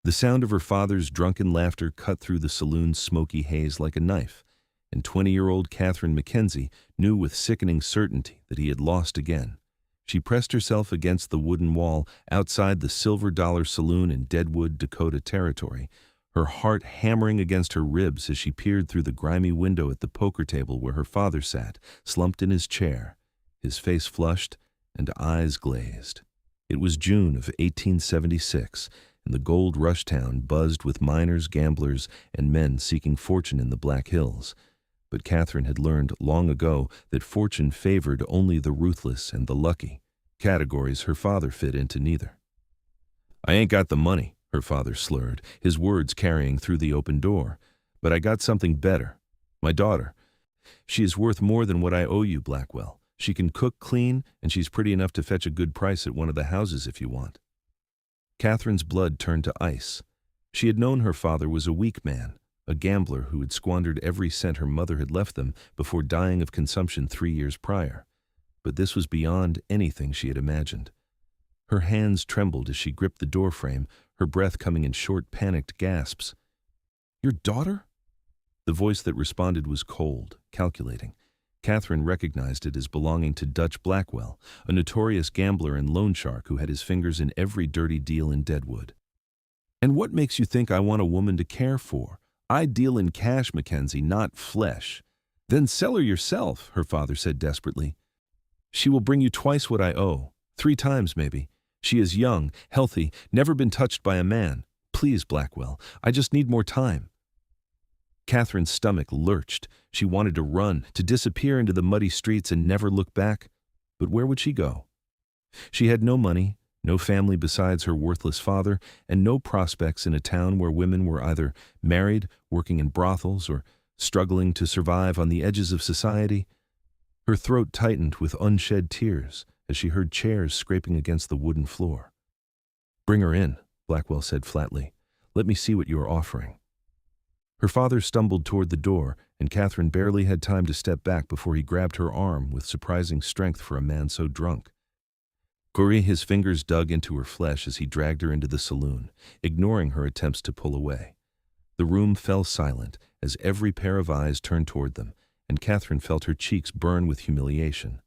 The sound of her father's drunken laughter cut through the saloon's smoky haze like a knife, and 20-year-old Catherine McKenzie knew with sickening certainty that he had lost again. She pressed herself against the wooden wall outside the Silver Dollar Saloon in Deadwood, Dakota Territory, her heart hammering against her ribs as she peered through the grimy window at the poker table where her father sat, slumped in his chair, his face flushed and eyes glazed. It was June of 1876, and the gold rush town buzzed with miners, gamblers, and men seeking fortune in the Black Hills. But Catherine had learned long ago that fortune favored only the ruthless and the lucky, categories her father fit into neither. "I ain't got the money," her father slurred, his words carrying through the open door. "But I got something better. My daughter. She is worth more than what I owe you, Blackwell. She can cook clean, and she's pretty enough to fetch a good price at one of the houses if you want." Catherine's blood turned to ice. She had known her father was a weak man, a gambler who had squandered every cent her mother had left them before dying of consumption 3 years prior. But this was beyond anything she had imagined. Her hands trembled as she gripped the doorframe, her breath coming in short, panicked gasps. "Your daughter?" The voice that responded was cold, calculating. Catherine recognized it as belonging to Dutch Blackwell, a notorious gambler and loan shark who had his fingers in every dirty deal in Deadwood. "And what makes you think I want a woman to care for? I deal in cash, Mackenzie, not flesh." "Then sell her yourself," her father said desperately. "She will bring you twice what I owe, 3 times maybe. She is young, healthy, never been touched by a man. Please, Blackwell, I just need more time." Catherine's stomach lurched. She wanted to run, to disappear into the muddy streets and never look back. But where would she go? She had no money, no family besides her worthless father, and no prospects in a town where women were either married, working in brothels, or struggling to survive on the edges of society. Her throat tightened with unshed tears as she heard chairs scraping against the wooden floor. "Bring her in," Blackwell said flatly. "Let me see what you are offering." Her father stumbled toward the door, and Catherine barely had time to step back before he grabbed her arm with surprising strength for a man so drunk. His fingers dug into her flesh as he dragged her into the saloon, ignoring her attempts to pull away. The room fell silent as every pair of eyes turned toward them, and Catherine felt her cheeks burn with humiliation.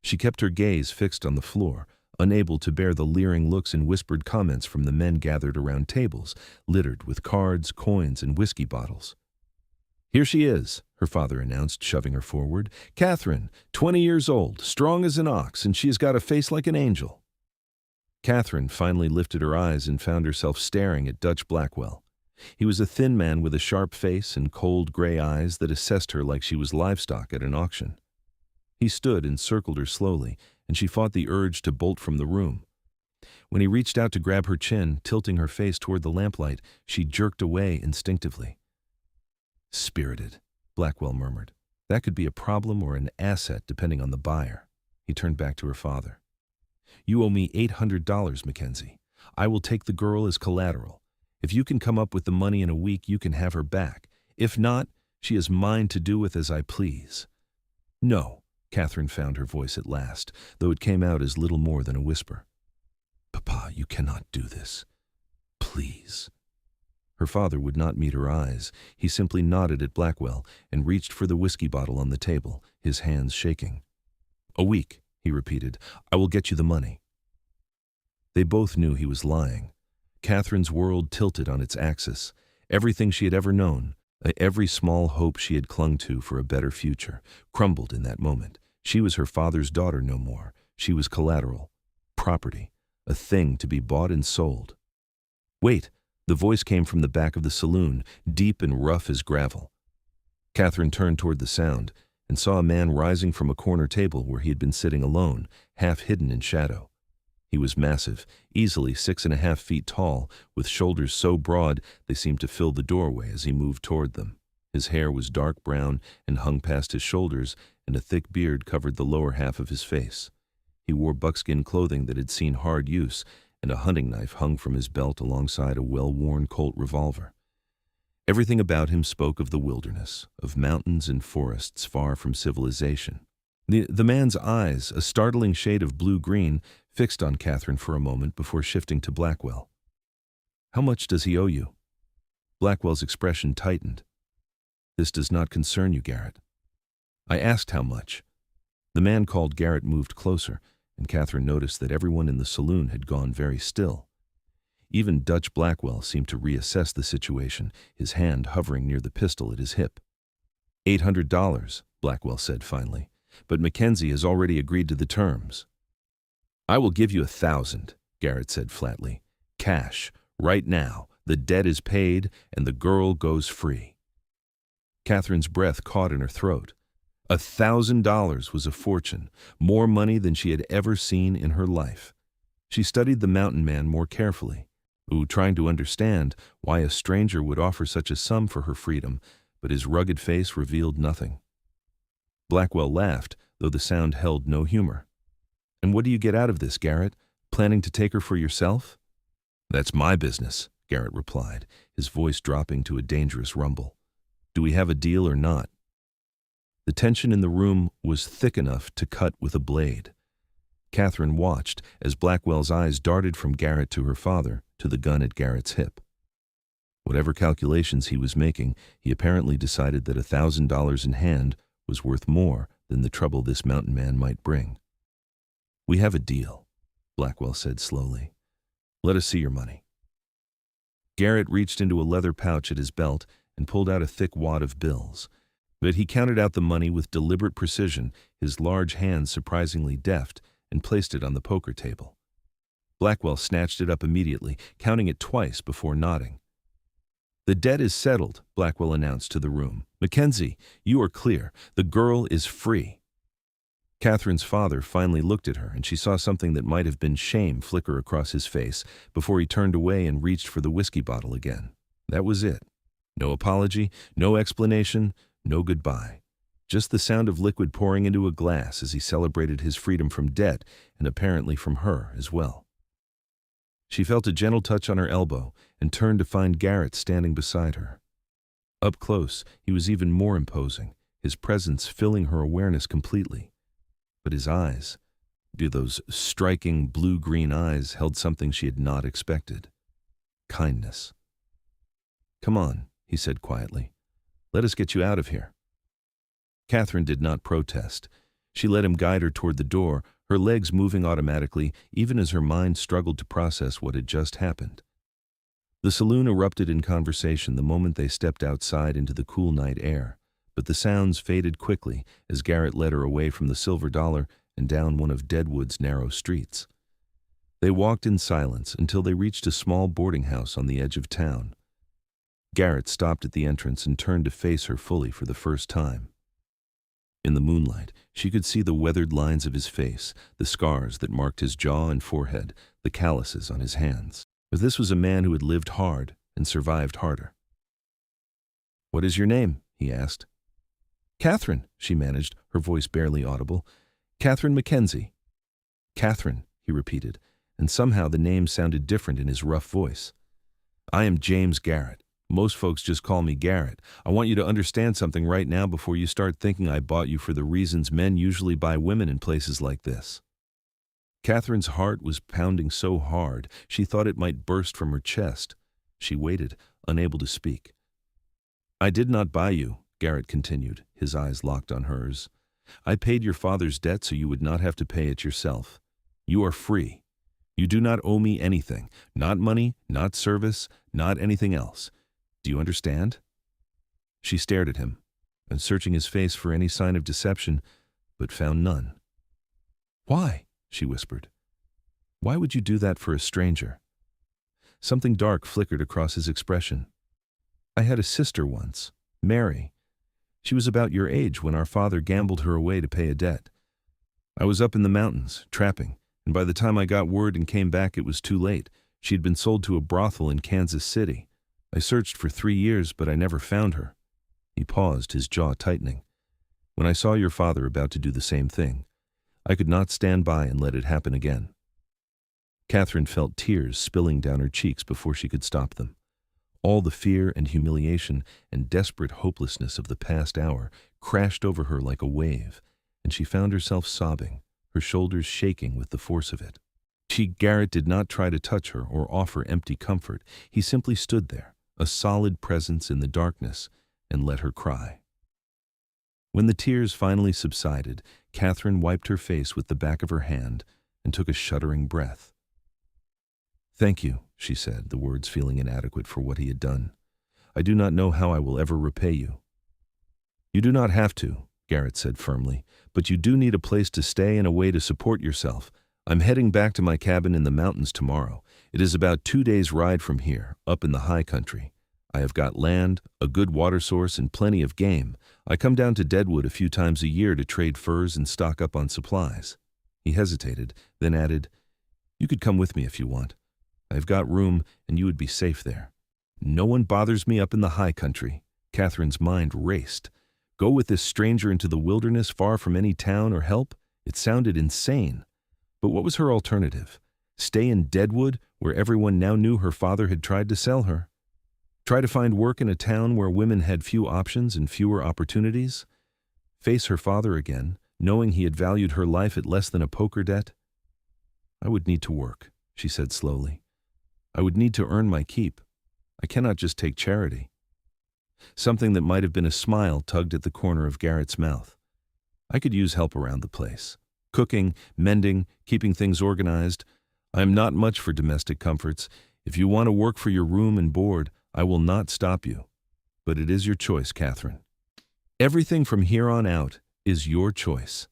She kept her gaze fixed on the floor, unable to bear the leering looks and whispered comments from the men gathered around tables, littered with cards, coins, and whiskey bottles. "Here she is," her father announced, shoving her forward. "Catherine, 20 years old, strong as an ox, and she has got a face like an angel." Catherine finally lifted her eyes and found herself staring at Dutch Blackwell. He was a thin man with a sharp face and cold gray eyes that assessed her like she was livestock at an auction. He stood and circled her slowly, and she fought the urge to bolt from the room. When he reached out to grab her chin, tilting her face toward the lamplight, she jerked away instinctively. "Spirited," Blackwell murmured. "That could be a problem or an asset depending on the buyer." He turned back to her father. "You owe me $800, Mackenzie. I will take the girl as collateral. If you can come up with the money in a week, you can have her back. If not, she is mine to do with as I please." "No," Catherine found her voice at last, though it came out as little more than a whisper. "Papa, you cannot do this. Please." Her father would not meet her eyes. He simply nodded at Blackwell and reached for the whiskey bottle on the table, his hands shaking. "A week," he repeated. "I will get you the money." They both knew he was lying. Catherine's world tilted on its axis. Everything she had ever known, every small hope she had clung to for a better future, crumbled in that moment. She was her father's daughter no more. She was collateral, property, a thing to be bought and sold. "Wait!" The voice came from the back of the saloon, deep and rough as gravel. Catherine turned toward the sound and saw a man rising from a corner table where he had been sitting alone, half hidden in shadow. He was massive, easily 6.5 feet tall, with shoulders so broad they seemed to fill the doorway as he moved toward them. His hair was dark brown and hung past his shoulders, and a thick beard covered the lower half of his face. He wore buckskin clothing that had seen hard use, and a hunting knife hung from his belt alongside a well-worn Colt revolver. Everything about him spoke of the wilderness, of mountains and forests far from civilization. The man's eyes, a startling shade of blue-green, fixed on Catherine for a moment before shifting to Blackwell. How much does he owe you? Blackwell's expression tightened. This does not concern you, Garrett. I asked how much. The man called Garrett moved closer, and Catherine noticed that everyone in the saloon had gone very still. Even Dutch Blackwell seemed to reassess the situation, his hand hovering near the pistol at his hip. $800, Blackwell said finally, but McKenzie has already agreed to the terms. I will give you 1,000, Garrett said flatly. Cash, right now. The debt is paid, and the girl goes free. Catherine's breath caught in her throat. $1,000 was a fortune, more money than she had ever seen in her life. She studied the mountain man more carefully, trying to understand why a stranger would offer such a sum for her freedom, but his rugged face revealed nothing. Blackwell laughed, though the sound held no humor. And what do you get out of this, Garrett? Planning to take her for yourself? That's my business, Garrett replied, his voice dropping to a dangerous rumble. Do we have a deal or not? The tension in the room was thick enough to cut with a blade. Catherine watched as Blackwell's eyes darted from Garrett to her father to the gun at Garrett's hip. Whatever calculations he was making, he apparently decided that $1,000 in hand was worth more than the trouble this mountain man might bring. We have a deal, Blackwell said slowly. Let us see your money. Garrett reached into a leather pouch at his belt and pulled out a thick wad of bills. But he counted out the money with deliberate precision, his large hands surprisingly deft, and placed it on the poker table. Blackwell snatched it up immediately, counting it twice before nodding. The debt is settled, Blackwell announced to the room. McKenzie, you are clear. The girl is free. Catherine's father finally looked at her, and she saw something that might have been shame flicker across his face before he turned away and reached for the whiskey bottle again. That was it. No apology, no explanation, no goodbye. Just the sound of liquid pouring into a glass as he celebrated his freedom from debt and apparently from her as well. She felt a gentle touch on her elbow and turned to find Garrett standing beside her. Up close, he was even more imposing, his presence filling her awareness completely. But his eyes, those striking blue-green eyes, held something she had not expected. Kindness. Come on, he said quietly. Let us get you out of here. Catherine did not protest. She let him guide her toward the door, her legs moving automatically, even as her mind struggled to process what had just happened. The saloon erupted in conversation the moment they stepped outside into the cool night air, but the sounds faded quickly as Garrett led her away from the Silver Dollar and down one of Deadwood's narrow streets. They walked in silence until they reached a small boarding house on the edge of town. Garrett stopped at the entrance and turned to face her fully for the first time. In the moonlight, she could see the weathered lines of his face, the scars that marked his jaw and forehead, the calluses on his hands. But this was a man who had lived hard and survived harder. "What is your name?" he asked. "Catherine," she managed, her voice barely audible. "Catherine McKenzie." "Catherine," he repeated, and somehow the name sounded different in his rough voice. "I am James Garrett. Most folks just call me Garrett. I want you to understand something right now before you start thinking I bought you for the reasons men usually buy women in places like this." Catherine's heart was pounding so hard she thought it might burst from her chest. She waited, unable to speak. "I did not buy you," Garrett continued, his eyes locked on hers. "I paid your father's debt so you would not have to pay it yourself. You are free. You do not owe me anything, not money, not service, not anything else. Do you understand?" She stared at him, and searching his face for any sign of deception, but found none. "Why?" she whispered. "Why would you do that for a stranger?" Something dark flickered across his expression. "I had a sister once, Mary. She was about your age when our father gambled her away to pay a debt. I was up in the mountains, trapping, and by the time I got word and came back it was too late. She had been sold to a brothel in Kansas City. I searched for 3 years, but I never found her." He paused, his jaw tightening. "When I saw your father about to do the same thing, I could not stand by and let it happen again." Catherine felt tears spilling down her cheeks before she could stop them. All the fear and humiliation and desperate hopelessness of the past hour crashed over her like a wave, and she found herself sobbing, her shoulders shaking with the force of it. Garrett did not try to touch her or offer empty comfort. He simply stood there, a solid presence in the darkness, and let her cry. When the tears finally subsided, Catherine wiped her face with the back of her hand and took a shuddering breath. "Thank you," she said, the words feeling inadequate for what he had done. "I do not know how I will ever repay you." "You do not have to," Garrett said firmly, "but you do need a place to stay and a way to support yourself. I'm heading back to my cabin in the mountains tomorrow. It is about 2 days' ride from here, up in the high country. I have got land, a good water source, and plenty of game. I come down to Deadwood a few times a year to trade furs and stock up on supplies." He hesitated, then added, "You could come with me if you want. I've got room, and you would be safe there." "No one bothers me up in the high country." Catherine's mind raced. Go with this stranger into the wilderness far from any town or help? It sounded insane. But what was her alternative? Stay in Deadwood, where everyone now knew her father had tried to sell her? Try to find work in a town where women had few options and fewer opportunities? Face her father again, knowing he had valued her life at less than a poker debt? "I would need to work," she said slowly. "I would need to earn my keep. I cannot just take charity." Something that might have been a smile tugged at the corner of Garrett's mouth. "I could use help around the place. Cooking, mending, keeping things organized. I am not much for domestic comforts. If you want to work for your room and board, I will not stop you. But it is your choice, Catherine. Everything from here on out is your choice."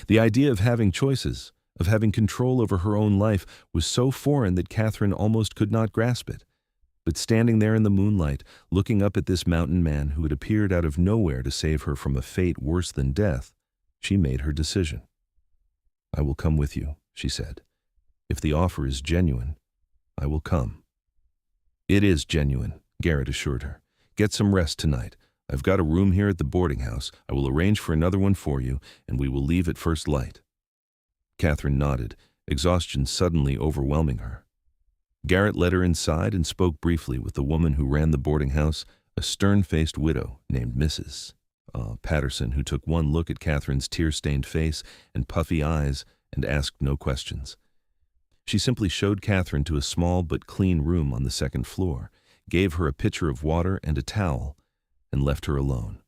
The idea of having choices, of having control over her own life, was so foreign that Catherine almost could not grasp it. But standing there in the moonlight, looking up at this mountain man who had appeared out of nowhere to save her from a fate worse than death, she made her decision. "I will come with you," she said. "If the offer is genuine, I will come." "It is genuine," Garrett assured her. "Get some rest tonight. I've got a room here at the boarding house. I will arrange for another one for you, and we will leave at first light." Catherine nodded, exhaustion suddenly overwhelming her. Garrett led her inside and spoke briefly with the woman who ran the boarding house, a stern-faced widow named Mrs. Patterson, who took one look at Catherine's tear-stained face and puffy eyes and asked no questions. She simply showed Catherine to a small but clean room on the second floor, gave her a pitcher of water and a towel, and left her alone.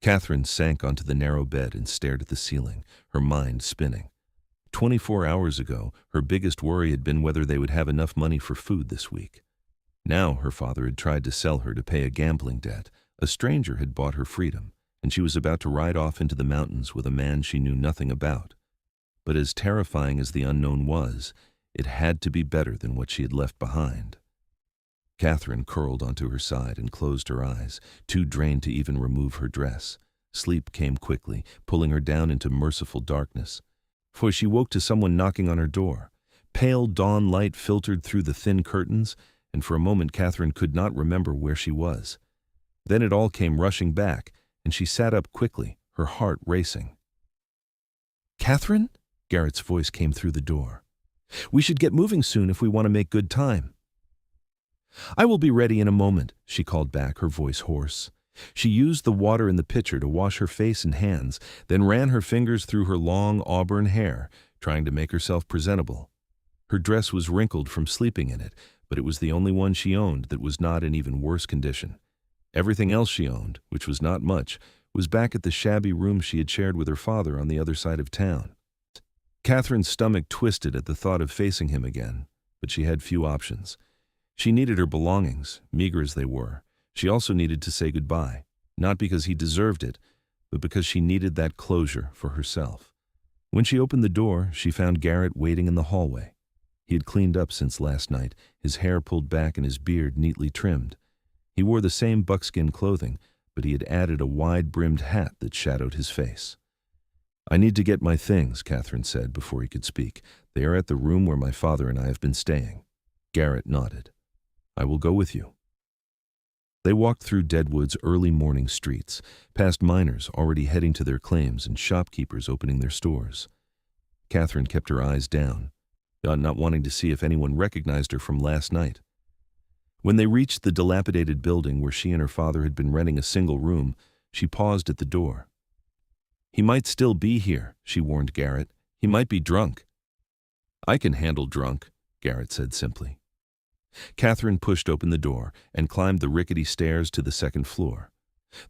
Catherine sank onto the narrow bed and stared at the ceiling, her mind spinning. 24 hours ago, her biggest worry had been whether they would have enough money for food this week. Now her father had tried to sell her to pay a gambling debt. A stranger had bought her freedom, and she was about to ride off into the mountains with a man she knew nothing about. But as terrifying as the unknown was, it had to be better than what she had left behind. Catherine curled onto her side and closed her eyes, too drained to even remove her dress. Sleep came quickly, pulling her down into merciful darkness. For she woke to someone knocking on her door. Pale dawn light filtered through the thin curtains, and for a moment Catherine could not remember where she was. Then it all came rushing back, and she sat up quickly, her heart racing. "Catherine?" Garrett's voice came through the door. "We should get moving soon if we want to make good time." "I will be ready in a moment," she called back, her voice hoarse. She used the water in the pitcher to wash her face and hands, then ran her fingers through her long auburn hair, trying to make herself presentable. Her dress was wrinkled from sleeping in it, but it was the only one she owned that was not in even worse condition. Everything else she owned, which was not much, was back at the shabby room she had shared with her father on the other side of town. Catherine's stomach twisted at the thought of facing him again, but she had few options. She needed her belongings, meager as they were. She also needed to say goodbye, not because he deserved it, but because she needed that closure for herself. When she opened the door, she found Garrett waiting in the hallway. He had cleaned up since last night, his hair pulled back and his beard neatly trimmed. He wore the same buckskin clothing, but he had added a wide-brimmed hat that shadowed his face. "I need to get my things," Catherine said before he could speak. "They are at the room where my father and I have been staying." Garrett nodded. "I will go with you." They walked through Deadwood's early morning streets, past miners already heading to their claims and shopkeepers opening their stores. Catherine kept her eyes down, not wanting to see if anyone recognized her from last night. When they reached the dilapidated building where she and her father had been renting a single room, she paused at the door. "He might still be here," she warned Garrett. "He might be drunk." I can handle drunk, Garrett said simply. Catherine pushed open the door and climbed the rickety stairs to the second floor.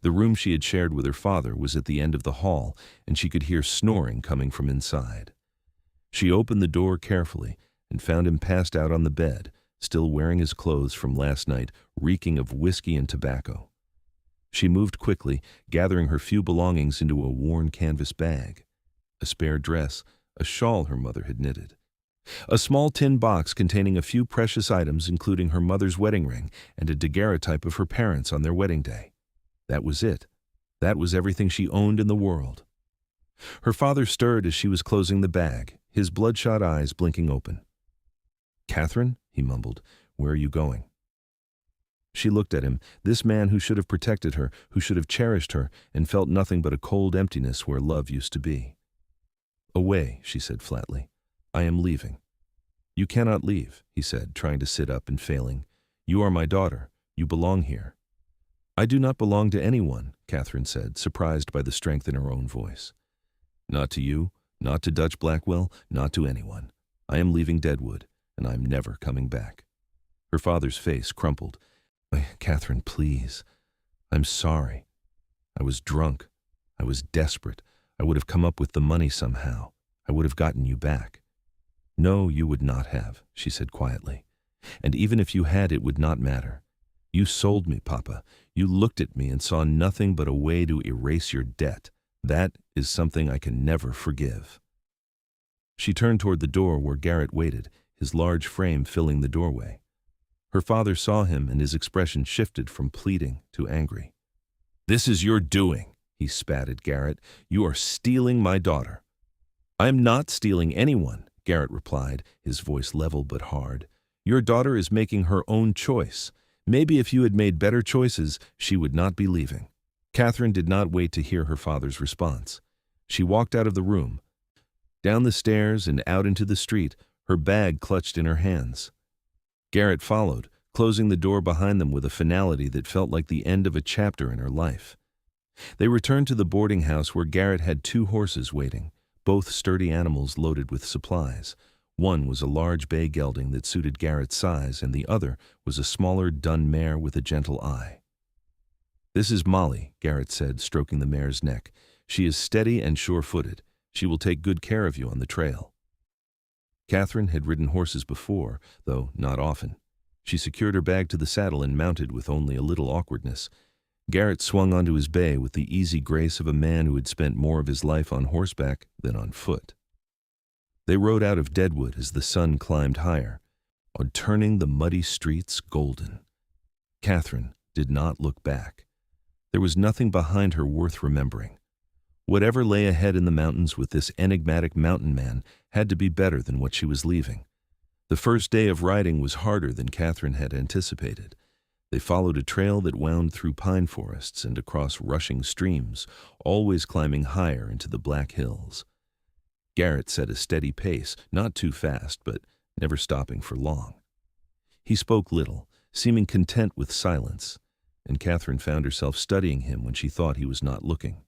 The room she had shared with her father was at the end of the hall, and she could hear snoring coming from inside. She opened the door carefully and found him passed out on the bed, still wearing his clothes from last night, reeking of whiskey and tobacco. She moved quickly, gathering her few belongings into a worn canvas bag. A spare dress, a shawl her mother had knitted. A small tin box containing a few precious items, including her mother's wedding ring and a daguerreotype of her parents on their wedding day. That was it. That was everything she owned in the world. Her father stirred as she was closing the bag, his bloodshot eyes blinking open. "Catherine," he mumbled, "where are you going?" She looked at him, this man who should have protected her, who should have cherished her, and felt nothing but a cold emptiness where love used to be. "Away," she said flatly. "I am leaving." "You cannot leave," he said, trying to sit up and failing. "You are my daughter. You belong here." "I do not belong to anyone," Catherine said, surprised by the strength in her own voice. "Not to you, not to Dutch Blackwell, not to anyone. I am leaving Deadwood, and I am never coming back." Her father's face crumpled. "Catherine, please. I'm sorry. I was drunk. I was desperate. I would have come up with the money somehow. I would have gotten you back." "No, you would not have," she said quietly. "And even if you had, it would not matter. You sold me, Papa. You looked at me and saw nothing but a way to erase your debt. That is something I can never forgive." She turned toward the door where Garrett waited, his large frame filling the doorway. Her father saw him, and his expression shifted from pleading to angry. "This is your doing," he spat at Garrett. "You are stealing my daughter." "I am not stealing anyone," Garrett replied, his voice level but hard. "Your daughter is making her own choice. Maybe if you had made better choices, she would not be leaving." Catherine did not wait to hear her father's response. She walked out of the room, down the stairs and out into the street, her bag clutched in her hands. Garrett followed, closing the door behind them with a finality that felt like the end of a chapter in her life. They returned to the boarding house where Garrett had 2 horses waiting, both sturdy animals loaded with supplies. One was a large bay gelding that suited Garrett's size, and the other was a smaller dun mare with a gentle eye. "This is Molly," Garrett said, stroking the mare's neck. "She is steady and sure-footed. She will take good care of you on the trail." Catherine had ridden horses before, though not often. She secured her bag to the saddle and mounted with only a little awkwardness. Garrett swung onto his bay with the easy grace of a man who had spent more of his life on horseback than on foot. They rode out of Deadwood as the sun climbed higher, turning the muddy streets golden. Catherine did not look back. There was nothing behind her worth remembering. Whatever lay ahead in the mountains with this enigmatic mountain man had to be better than what she was leaving. The first day of riding was harder than Catherine had anticipated. They followed a trail that wound through pine forests and across rushing streams, always climbing higher into the Black Hills. Garrett set a steady pace, not too fast, but never stopping for long. He spoke little, seeming content with silence, and Catherine found herself studying him when she thought he was not looking.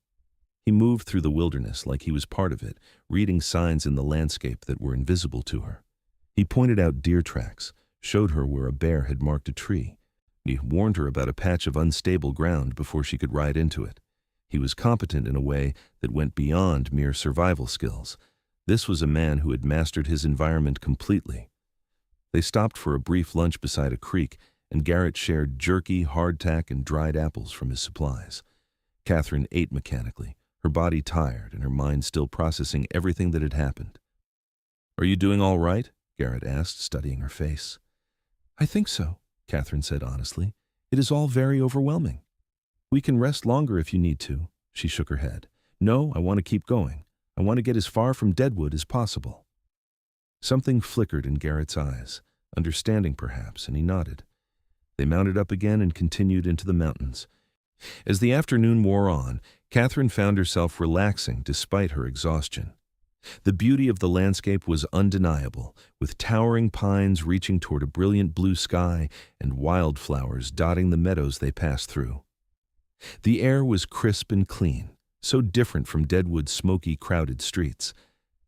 He moved through the wilderness like he was part of it, reading signs in the landscape that were invisible to her. He pointed out deer tracks, showed her where a bear had marked a tree. He warned her about a patch of unstable ground before she could ride into it. He was competent in a way that went beyond mere survival skills. This was a man who had mastered his environment completely. They stopped for a brief lunch beside a creek, and Garrett shared jerky, hardtack, and dried apples from his supplies. Catherine ate mechanically, her body tired and her mind still processing everything that had happened. "Are you doing all right?" Garrett asked, studying her face. "I think so," Catherine said honestly. "It is all very overwhelming." "We can rest longer if you need to." She shook her head. "No, I want to keep going. I want to get as far from Deadwood as possible." Something flickered in Garrett's eyes, understanding perhaps, and he nodded. They mounted up again and continued into the mountains. As the afternoon wore on, Catherine found herself relaxing despite her exhaustion. The beauty of the landscape was undeniable, with towering pines reaching toward a brilliant blue sky and wildflowers dotting the meadows they passed through. The air was crisp and clean, so different from Deadwood's smoky, crowded streets.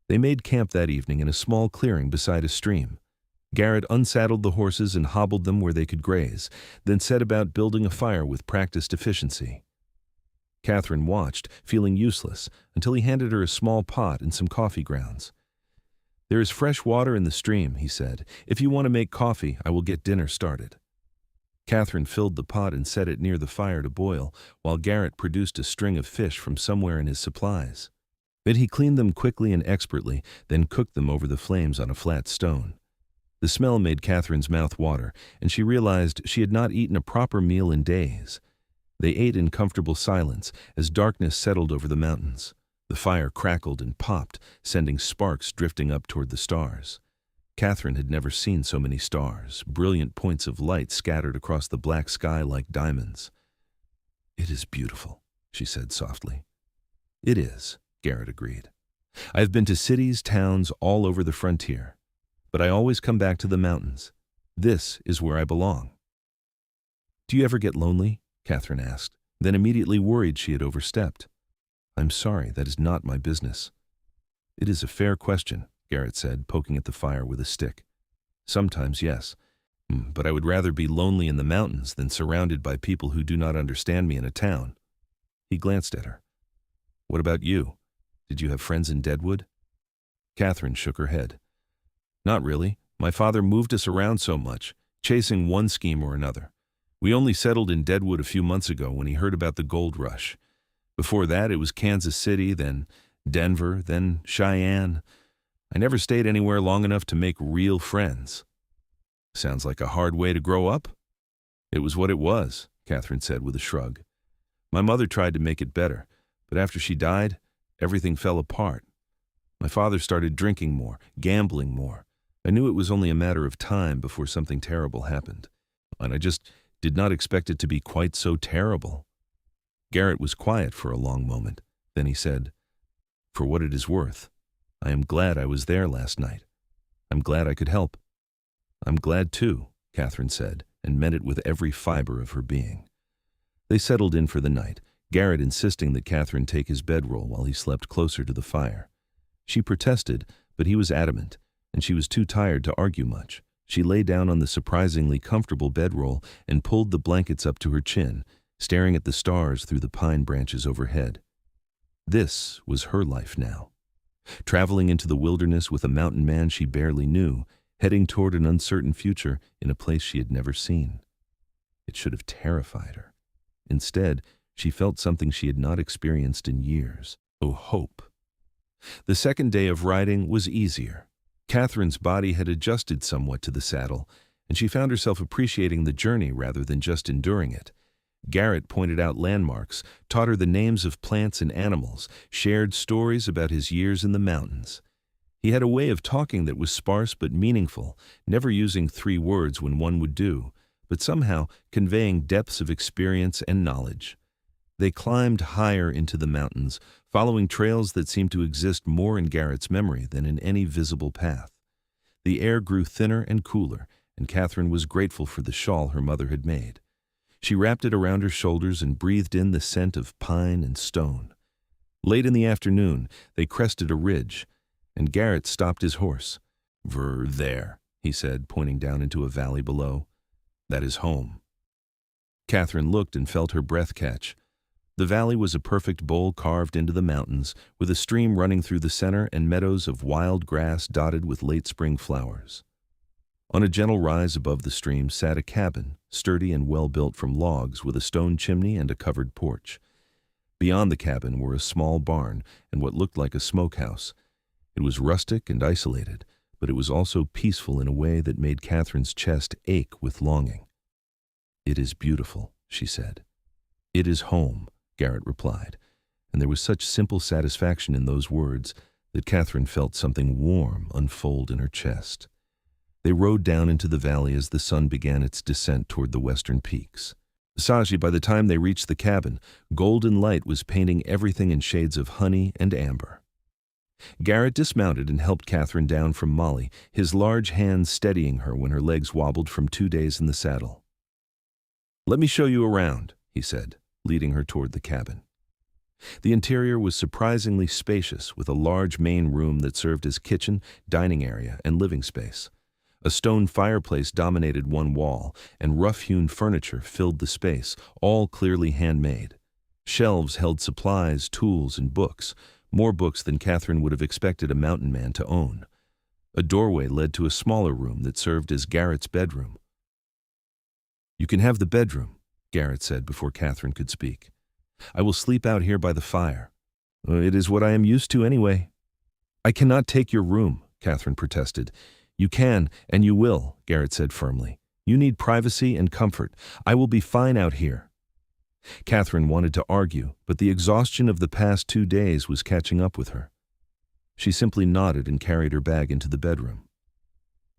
They made camp that evening in a small clearing beside a stream. Garrett unsaddled the horses and hobbled them where they could graze, then set about building a fire with practiced efficiency. Catherine watched, feeling useless, until he handed her a small pot and some coffee grounds. "There is fresh water in the stream," he said. "If you want to make coffee, I will get dinner started." Catherine filled the pot and set it near the fire to boil, while Garrett produced a string of fish from somewhere in his supplies. But he cleaned them quickly and expertly, then cooked them over the flames on a flat stone. The smell made Catherine's mouth water, and she realized she had not eaten a proper meal in days. They ate in comfortable silence as darkness settled over the mountains. The fire crackled and popped, sending sparks drifting up toward the stars. Catherine had never seen so many stars, brilliant points of light scattered across the black sky like diamonds. "It is beautiful," she said softly. "It is," Garrett agreed. "I have been to cities, towns, all over the frontier. But I always come back to the mountains. This is where I belong." "Do you ever get lonely?" Catherine asked, then immediately worried she had overstepped. "I'm sorry, that is not my business." "It is a fair question," Garrett said, poking at the fire with a stick. "Sometimes, yes. But I would rather be lonely in the mountains than surrounded by people who do not understand me in a town." He glanced at her. "What about you? Did you have friends in Deadwood?" Catherine shook her head. "Not really. My father moved us around so much, chasing one scheme or another. We only settled in Deadwood a few months ago when he heard about the gold rush. Before that, it was Kansas City, then Denver, then Cheyenne. I never stayed anywhere long enough to make real friends." "Sounds like a hard way to grow up." "It was what it was," Catherine said with a shrug. "My mother tried to make it better, but after she died, everything fell apart. My father started drinking more, gambling more. I knew it was only a matter of time before something terrible happened. And I just did not expect it to be quite so terrible." Garrett was quiet for a long moment. Then he said, "For what it is worth, I am glad I was there last night. I'm glad I could help." "I'm glad too," Catherine said, and meant it with every fiber of her being. They settled in for the night, Garrett insisting that Catherine take his bedroll while he slept closer to the fire. She protested, but he was adamant, and she was too tired to argue much. She lay down on the surprisingly comfortable bedroll and pulled the blankets up to her chin, staring at the stars through the pine branches overhead. This was her life now. Traveling into the wilderness with a mountain man she barely knew, heading toward an uncertain future in a place she had never seen. It should have terrified her. Instead, she felt something she had not experienced in years. Oh, hope. The second day of riding was easier. Catherine's body had adjusted somewhat to the saddle, and she found herself appreciating the journey rather than just enduring it. Garrett pointed out landmarks, taught her the names of plants and animals, shared stories about his years in the mountains. He had a way of talking that was sparse but meaningful, never using 3 words when one would do, but somehow conveying depths of experience and knowledge. They climbed higher into the mountains, following trails that seemed to exist more in Garrett's memory than in any visible path. The air grew thinner and cooler, and Catherine was grateful for the shawl her mother had made. She wrapped it around her shoulders and breathed in the scent of pine and stone. Late in the afternoon, they crested a ridge, and Garrett stopped his horse. There," he said, pointing down into a valley below. "That is home." Catherine looked and felt her breath catch. The valley was a perfect bowl carved into the mountains, with a stream running through the center and meadows of wild grass dotted with late spring flowers. On a gentle rise above the stream sat a cabin, sturdy and well built from logs, with a stone chimney and a covered porch. Beyond the cabin were a small barn and what looked like a smokehouse. It was rustic and isolated, but it was also peaceful in a way that made Catherine's chest ache with longing. "It is beautiful," she said. "It is home," Garrett replied, and there was such simple satisfaction in those words that Catherine felt something warm unfold in her chest. They rode down into the valley as the sun began its descent toward the western peaks. By the time they reached the cabin, golden light was painting everything in shades of honey and amber. Garrett dismounted and helped Catherine down from Molly, his large hands steadying her when her legs wobbled from 2 days in the saddle. "Let me show you around," he said, leading her toward the cabin. The interior was surprisingly spacious, with a large main room that served as kitchen, dining area, and living space. A stone fireplace dominated one wall, and rough-hewn furniture filled the space, all clearly handmade. Shelves held supplies, tools, and books, more books than Catherine would have expected a mountain man to own. A doorway led to a smaller room that served as Garrett's bedroom. "You can have the bedroom," Garrett said before Catherine could speak. "I will sleep out here by the fire. It is what I am used to anyway." "I cannot take your room," Catherine protested. "You can, and you will," Garrett said firmly. "You need privacy and comfort. I will be fine out here." Catherine wanted to argue, but the exhaustion of the past 2 days was catching up with her. She simply nodded and carried her bag into the bedroom.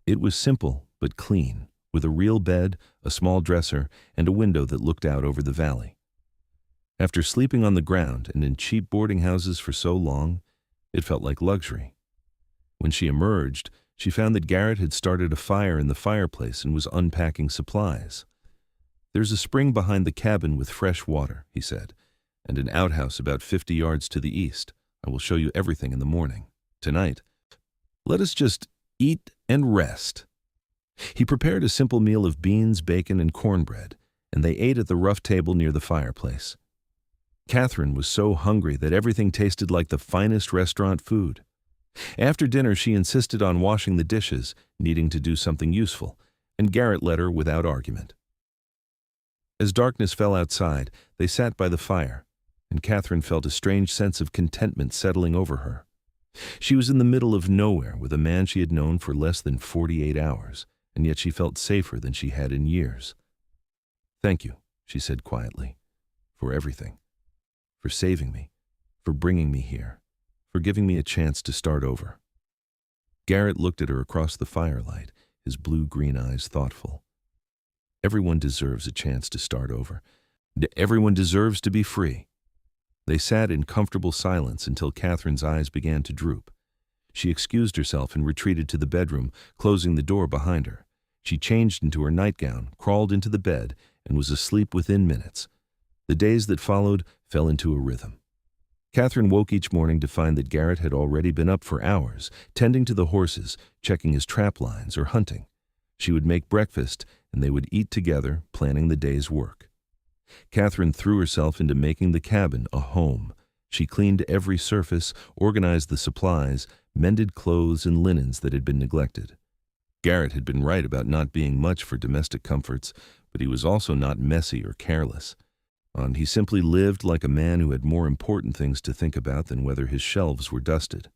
It was simple but clean, with a real bed, a small dresser, and a window that looked out over the valley. After sleeping on the ground and in cheap boarding houses for so long, it felt like luxury. When she emerged, she found that Garrett had started a fire in the fireplace and was unpacking supplies. "There's a spring behind the cabin with fresh water," he said, "and an outhouse about 50 yards to the east. I will show you everything in the morning. Tonight, let us just eat and rest." He prepared a simple meal of beans, bacon, and cornbread, and they ate at the rough table near the fireplace. Catherine was so hungry that everything tasted like the finest restaurant food. After dinner, she insisted on washing the dishes, needing to do something useful, and Garrett let her without argument. As darkness fell outside, they sat by the fire, and Catherine felt a strange sense of contentment settling over her. She was in the middle of nowhere with a man she had known for less than 48 hours, and yet she felt safer than she had in years. "Thank you," she said quietly, "for everything. For saving me, for bringing me here, for giving me a chance to start over." Garrett looked at her across the firelight, his blue-green eyes thoughtful. "Everyone deserves a chance to start over. Everyone deserves to be free." They sat in comfortable silence until Catherine's eyes began to droop. She excused herself and retreated to the bedroom, closing the door behind her. She changed into her nightgown, crawled into the bed, and was asleep within minutes. The days that followed fell into a rhythm. Catherine woke each morning to find that Garrett had already been up for hours, tending to the horses, checking his trap lines, or hunting. She would make breakfast, and they would eat together, planning the day's work. Catherine threw herself into making the cabin a home. She cleaned every surface, organized the supplies, mended clothes and linens that had been neglected. Garrett had been right about not being much for domestic comforts, but he was also not messy or careless. And he simply lived like a man who had more important things to think about than whether his shelves were dusted.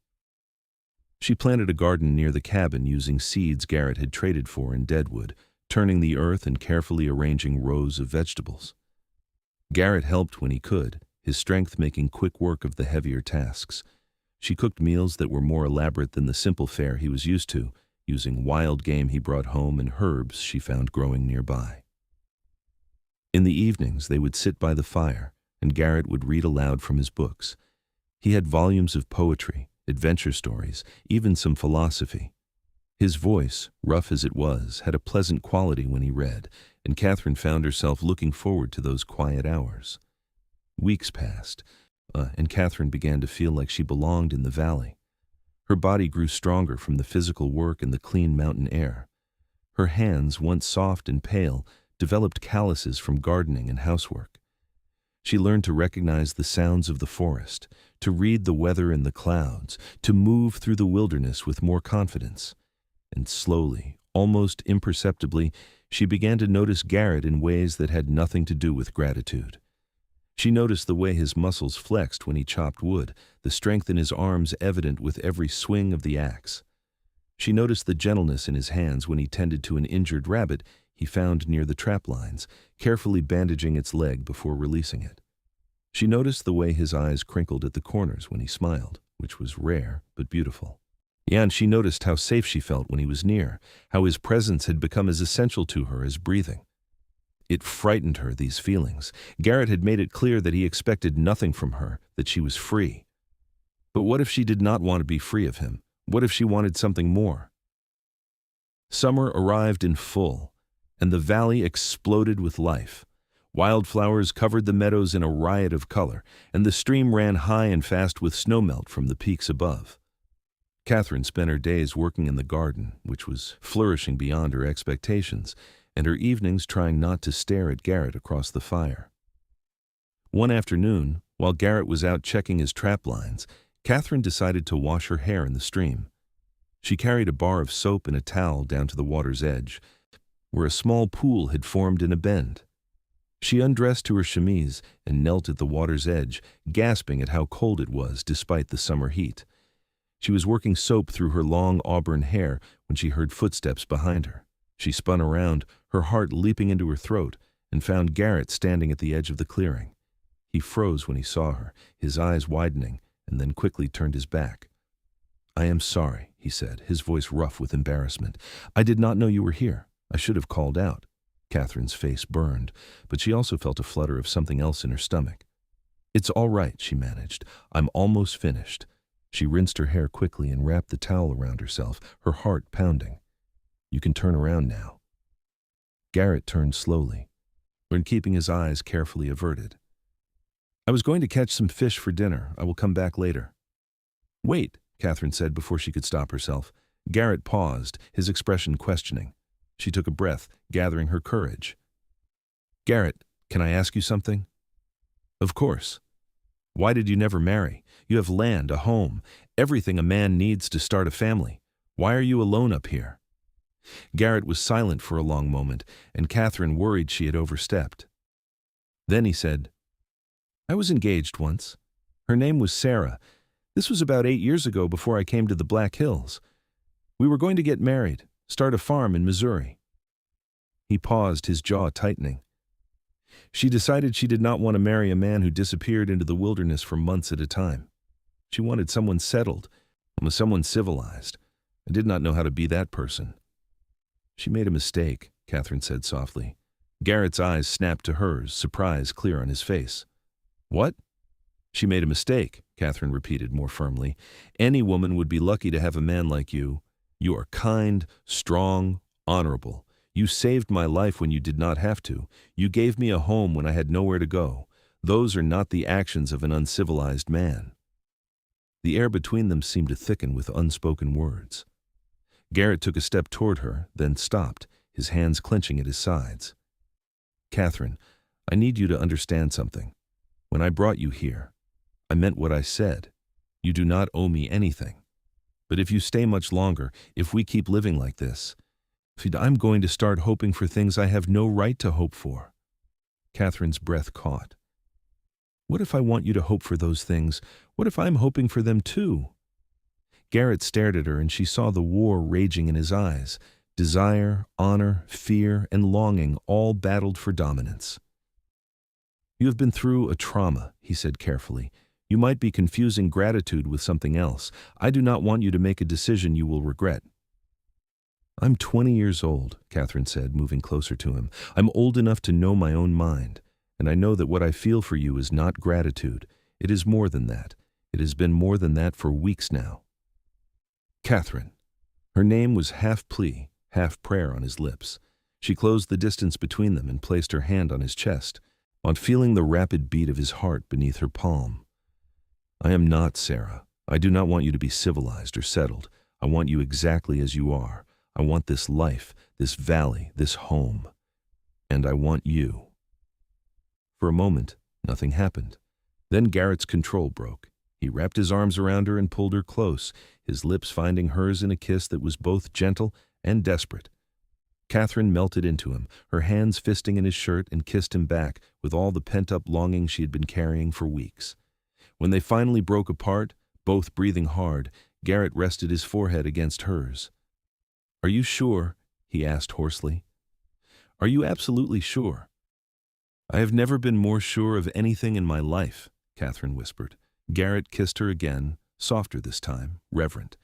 She planted a garden near the cabin using seeds Garrett had traded for in Deadwood, turning the earth and carefully arranging rows of vegetables. Garrett helped when he could, his strength making quick work of the heavier tasks. She cooked meals that were more elaborate than the simple fare he was used to, using wild game he brought home and herbs she found growing nearby. In the evenings, they would sit by the fire, and Garrett would read aloud from his books. He had volumes of poetry, adventure stories, even some philosophy. His voice, rough as it was, had a pleasant quality when he read, and Catherine found herself looking forward to those quiet hours. Weeks passed, and Catherine began to feel like she belonged in the valley. Her body grew stronger from the physical work and the clean mountain air. Her hands, once soft and pale, developed calluses from gardening and housework. She learned to recognize the sounds of the forest, to read the weather in the clouds, to move through the wilderness with more confidence. And slowly, almost imperceptibly, she began to notice Garrett in ways that had nothing to do with gratitude. She noticed the way his muscles flexed when he chopped wood, the strength in his arms evident with every swing of the axe. She noticed the gentleness in his hands when he tended to an injured rabbit he found near the trap lines, carefully bandaging its leg before releasing it. She noticed the way his eyes crinkled at the corners when he smiled, which was rare but beautiful. And she noticed how safe she felt when he was near, how his presence had become as essential to her as breathing. It frightened her, these feelings. Garrett had made it clear that he expected nothing from her, that she was free. But what if she did not want to be free of him? What if she wanted something more? Summer arrived in full, and the valley exploded with life. Wildflowers covered the meadows in a riot of color, and the stream ran high and fast with snowmelt from the peaks above. Catherine spent her days working in the garden, which was flourishing beyond her expectations, and her evenings trying not to stare at Garrett across the fire. One afternoon, while Garrett was out checking his trap lines, Catherine decided to wash her hair in the stream. She carried a bar of soap and a towel down to the water's edge, where a small pool had formed in a bend. She undressed to her chemise and knelt at the water's edge, gasping at how cold it was despite the summer heat. She was working soap through her long auburn hair when she heard footsteps behind her. She spun around, her heart leaping into her throat, and found Garrett standing at the edge of the clearing. He froze when he saw her, his eyes widening, and then quickly turned his back. "I am sorry," he said, his voice rough with embarrassment. "I did not know you were here. I should have called out." Catherine's face burned, but she also felt a flutter of something else in her stomach. "It's all right," she managed. "I'm almost finished." She rinsed her hair quickly and wrapped the towel around herself, her heart pounding. "You can turn around now." Garrett turned slowly, when keeping his eyes carefully averted. "I was going to catch some fish for dinner. I will come back later." "Wait," Catherine said before she could stop herself. Garrett paused, his expression questioning. She took a breath, gathering her courage. "Garrett, can I ask you something?" "Of course." "Why did you never marry? You have land, a home, everything a man needs to start a family. Why are you alone up here?" Garrett was silent for a long moment, and Catherine worried she had overstepped. Then he said, "I was engaged once. Her name was Sarah. This was about 8 years ago before I came to the Black Hills. We were going to get married, start a farm in Missouri." He paused, his jaw tightening. "She decided she did not want to marry a man who disappeared into the wilderness for months at a time. She wanted someone settled, someone civilized. I did not know how to be that person." "She made a mistake," Catherine said softly. Garrett's eyes snapped to hers, surprise clear on his face. "What?" "She made a mistake," Catherine repeated more firmly. "Any woman would be lucky to have a man like you. You are kind, strong, honorable. You saved my life when you did not have to. You gave me a home when I had nowhere to go. Those are not the actions of an uncivilized man." The air between them seemed to thicken with unspoken words. Garrett took a step toward her, then stopped, his hands clenching at his sides. "Catherine, I need you to understand something. When I brought you here, I meant what I said. You do not owe me anything. But if you stay much longer, if we keep living like this, I'm going to start hoping for things I have no right to hope for." Catherine's breath caught. "What if I want you to hope for those things? What if I'm hoping for them too?" Garrett stared at her, and she saw the war raging in his eyes. Desire, honor, fear, and longing all battled for dominance. "You have been through a trauma," he said carefully. "You might be confusing gratitude with something else. I do not want you to make a decision you will regret." "I'm 20 years old," Catherine said, moving closer to him. "I'm old enough to know my own mind, and I know that what I feel for you is not gratitude. It is more than that. It has been more than that for weeks now." Catherine. Her name was half plea, half prayer on his lips. She closed the distance between them and placed her hand on his chest, on feeling the rapid beat of his heart beneath her palm. "I am not Sarah. I do not want you to be civilized or settled. I want you exactly as you are. I want this life, this valley, this home. And I want you." For a moment, nothing happened. Then Garrett's control broke. He wrapped his arms around her and pulled her close, his lips finding hers in a kiss that was both gentle and desperate. Catherine melted into him, her hands fisting in his shirt, and kissed him back with all the pent-up longing she had been carrying for weeks. When they finally broke apart, both breathing hard, Garrett rested his forehead against hers. "Are you sure?" he asked hoarsely. "Are you absolutely sure?" "I have never been more sure of anything in my life," Catherine whispered. Garrett kissed her again, softer this time, reverent.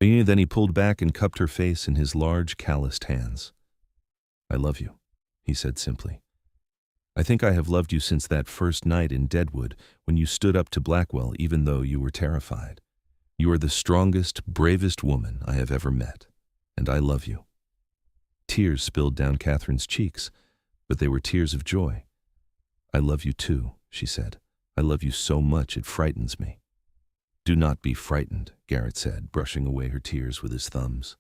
Then he pulled back and cupped her face in his large, calloused hands. "I love you," he said simply. "I think I have loved you since that first night in Deadwood when you stood up to Blackwell even though you were terrified. You are the strongest, bravest woman I have ever met, and I love you." Tears spilled down Catherine's cheeks, but they were tears of joy. I love you too, she said. I love you so much it frightens me. Do not be frightened, Garrett said, brushing away her tears with his thumbs.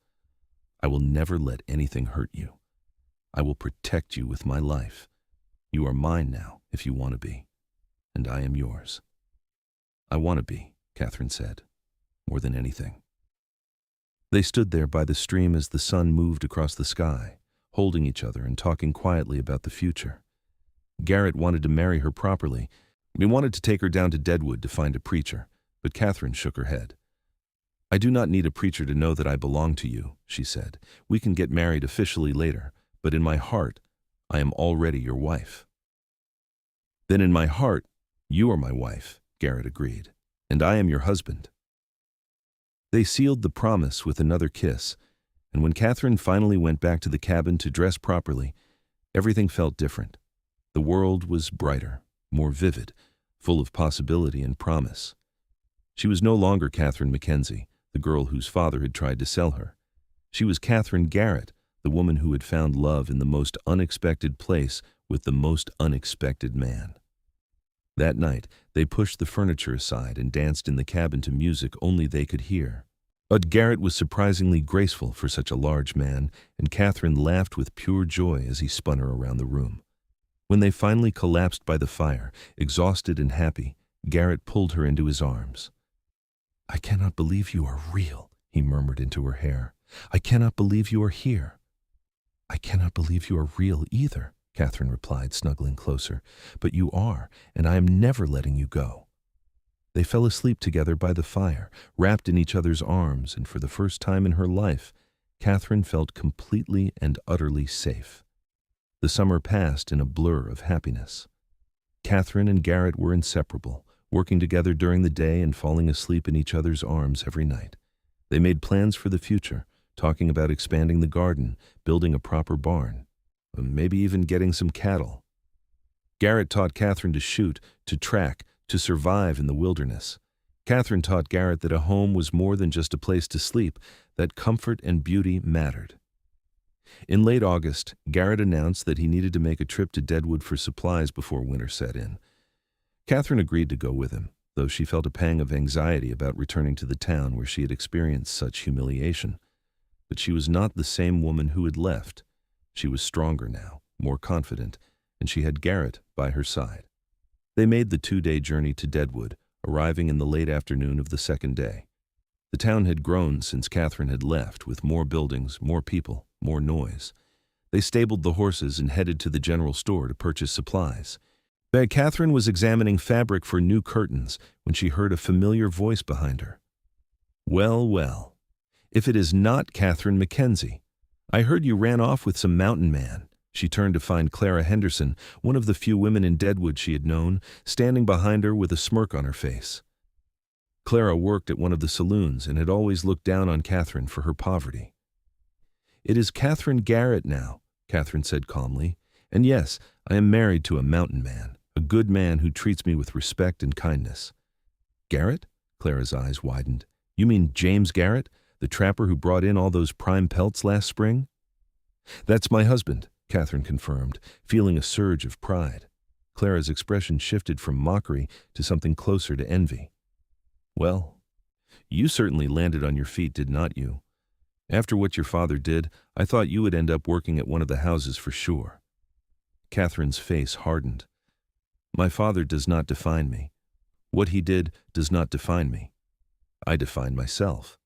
I will never let anything hurt you. I will protect you with my life. You are mine now, if you want to be, and I am yours. I want to be, Catherine said, more than anything. They stood there by the stream as the sun moved across the sky, holding each other and talking quietly about the future. Garrett wanted to marry her properly. He wanted to take her down to Deadwood to find a preacher, but Catherine shook her head. I do not need a preacher to know that I belong to you, she said. We can get married officially later, but in my heart, I am already your wife. Then in my heart, you are my wife, Garrett agreed, and I am your husband. They sealed the promise with another kiss, and when Catherine finally went back to the cabin to dress properly, everything felt different. The world was brighter, more vivid, full of possibility and promise. She was no longer Catherine McKenzie, the girl whose father had tried to sell her. She was Catherine Garrett, the woman who had found love in the most unexpected place with the most unexpected man. That night, they pushed the furniture aside and danced in the cabin to music only they could hear. But Garrett was surprisingly graceful for such a large man, and Catherine laughed with pure joy as he spun her around the room. When they finally collapsed by the fire, exhausted and happy, Garrett pulled her into his arms. I cannot believe you are real, he murmured into her hair. I cannot believe you are here. I cannot believe you are real either, Catherine replied, snuggling closer. But you are, and I am never letting you go. They fell asleep together by the fire, wrapped in each other's arms, and for the first time in her life, Catherine felt completely and utterly safe. The summer passed in a blur of happiness. Catherine and Garrett were inseparable, working together during the day and falling asleep in each other's arms every night. They made plans for the future, talking about expanding the garden, building a proper barn, maybe even getting some cattle. Garrett taught Catherine to shoot, to track, to survive in the wilderness. Catherine taught Garrett that a home was more than just a place to sleep, that comfort and beauty mattered. In late August, Garrett announced that he needed to make a trip to Deadwood for supplies before winter set in. Catherine agreed to go with him, though she felt a pang of anxiety about returning to the town where she had experienced such humiliation. But she was not the same woman who had left. She was stronger now, more confident, and she had Garrett by her side. They made the 2-day journey to Deadwood, arriving in the late afternoon of the second day. The town had grown since Catherine had left, with more buildings, more people, more noise. They stabled the horses and headed to the general store to purchase supplies. Catherine was examining fabric for new curtains when she heard a familiar voice behind her. Well, well, if it is not Catherine McKenzie. I heard you ran off with some mountain man. She turned to find Clara Henderson, one of the few women in Deadwood she had known, standing behind her with a smirk on her face. Clara worked at one of the saloons and had always looked down on Catherine for her poverty. It is Catherine Garrett now, Catherine said calmly, and yes, I am married to a mountain man, a good man who treats me with respect and kindness. Garrett? Clara's eyes widened. You mean James Garrett, the trapper who brought in all those prime pelts last spring? That's my husband, Catherine confirmed, feeling a surge of pride. Clara's expression shifted from mockery to something closer to envy. Well, you certainly landed on your feet, did not you? After what your father did, I thought you would end up working at one of the houses for sure. Catherine's face hardened. My father does not define me. What he did does not define me. I define myself.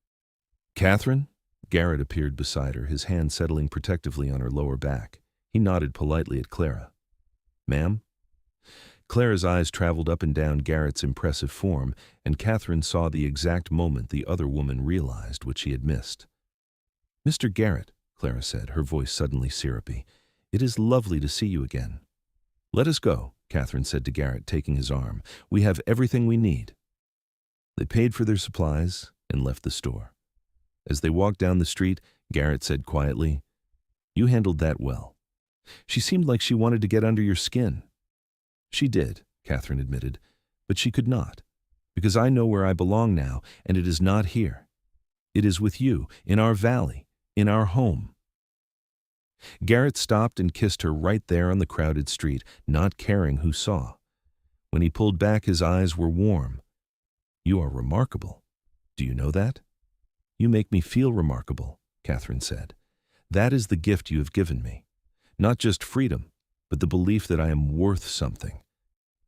Catherine? Garrett appeared beside her, his hand settling protectively on her lower back. He nodded politely at Clara. Ma'am? Clara's eyes traveled up and down Garrett's impressive form, and Catherine saw the exact moment the other woman realized what she had missed. Mr. Garrett, Clara said, her voice suddenly syrupy, it is lovely to see you again. Let us go, Catherine said to Garrett, taking his arm. We have everything we need. They paid for their supplies and left the store. As they walked down the street, Garrett said quietly, You handled that well. She seemed like she wanted to get under your skin. She did, Catherine admitted, but she could not, because I know where I belong now, and it is not here. It is with you, in our valley, in our home. Garrett stopped and kissed her right there on the crowded street, not caring who saw. When he pulled back, his eyes were warm. "You are remarkable. Do you know that?" "You make me feel remarkable," Catherine said. "That is the gift you have given me. Not just freedom, but the belief that I am worth something,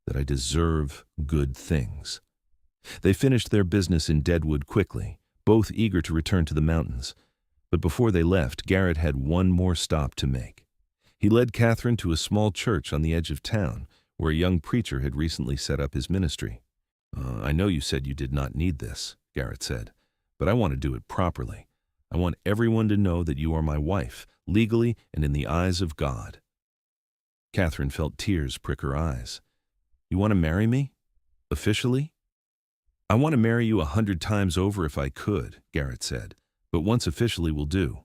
that I deserve good things." They finished their business in Deadwood quickly, both eager to return to the mountains. But before they left, Garrett had one more stop to make. He led Catherine to a small church on the edge of town, where a young preacher had recently set up his ministry. "I know you said you did not need this," Garrett said, "but I want to do it properly. I want everyone to know that you are my wife, legally and in the eyes of God." Catherine felt tears prick her eyes. "You want to marry me? Officially?" "I want to marry you 100 times over if I could," Garrett said, "but once officially will do."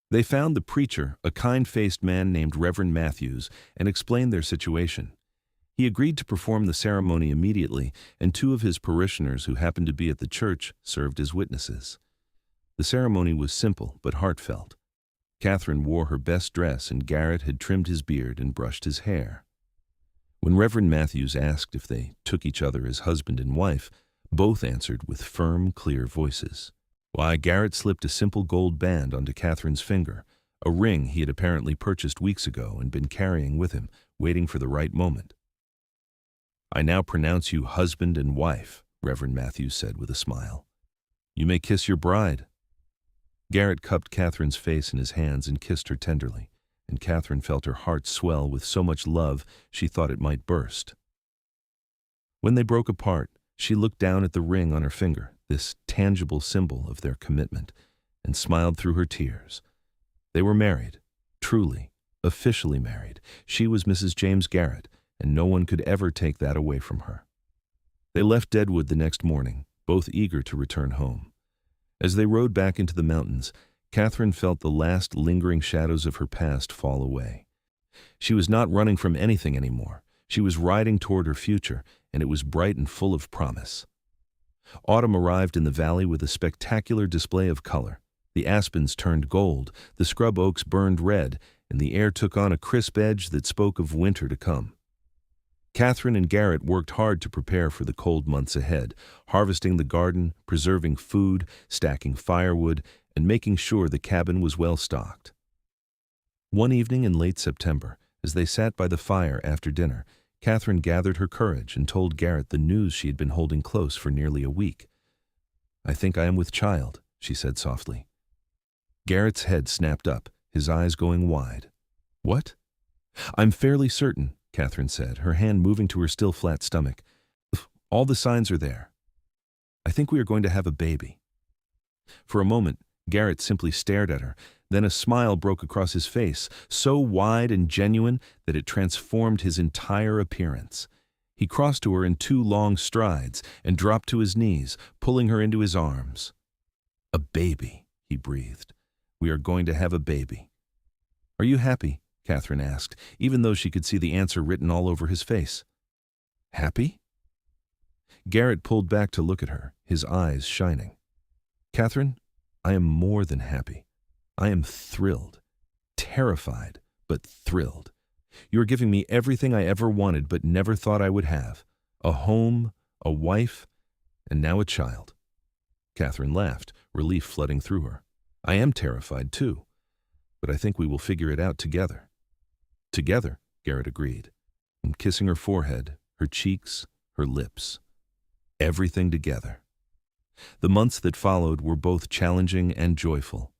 They found the preacher, a kind-faced man named Reverend Matthews, and explained their situation. He agreed to perform the ceremony immediately, and 2 of his parishioners who happened to be at the church served as witnesses. The ceremony was simple but heartfelt. Catherine wore her best dress, and Garrett had trimmed his beard and brushed his hair. When Reverend Matthews asked if they took each other as husband and wife, both answered with firm, clear voices. Why, Garrett slipped a simple gold band onto Catherine's finger, a ring he had apparently purchased weeks ago and been carrying with him, waiting for the right moment. "I now pronounce you husband and wife," Reverend Matthews said with a smile. "You may kiss your bride." Garrett cupped Catherine's face in his hands and kissed her tenderly, and Catherine felt her heart swell with so much love she thought it might burst. When they broke apart, she looked down at the ring on her finger, this tangible symbol of their commitment, and smiled through her tears. They were married, truly, officially married. She was Mrs. James Garrett, and no one could ever take that away from her. They left Deadwood the next morning, both eager to return home. As they rode back into the mountains, Catherine felt the last lingering shadows of her past fall away. She was not running from anything anymore. She was riding toward her future, and it was bright and full of promise. Autumn arrived in the valley with a spectacular display of color. The aspens turned gold, the scrub oaks burned red, and the air took on a crisp edge that spoke of winter to come. Catherine and Garrett worked hard to prepare for the cold months ahead, harvesting the garden, preserving food, stacking firewood, and making sure the cabin was well stocked. One evening in late September, as they sat by the fire after dinner, Catherine gathered her courage and told Garrett the news she had been holding close for nearly a week. "I think I am with child," she said softly. Garrett's head snapped up, his eyes going wide. "What?" "I'm fairly certain," Catherine said, her hand moving to her still flat stomach. "All the signs are there. I think we are going to have a baby." For a moment, Garrett simply stared at her. Then a smile broke across his face, so wide and genuine that it transformed his entire appearance. He crossed to her in 2 long strides and dropped to his knees, pulling her into his arms. "A baby," he breathed. "We are going to have a baby." "Are you happy?" Catherine asked, even though she could see the answer written all over his face. "Happy?" Garrett pulled back to look at her, his eyes shining. "Catherine, I am more than happy. I am thrilled. Terrified, but thrilled. You are giving me everything I ever wanted but never thought I would have. A home, a wife, and now a child." Catherine laughed, relief flooding through her. "I am terrified, too. But I think we will figure it out together." "Together," Garrett agreed, and kissing her forehead, her cheeks, her lips. Everything together. The months that followed were both challenging and joyful.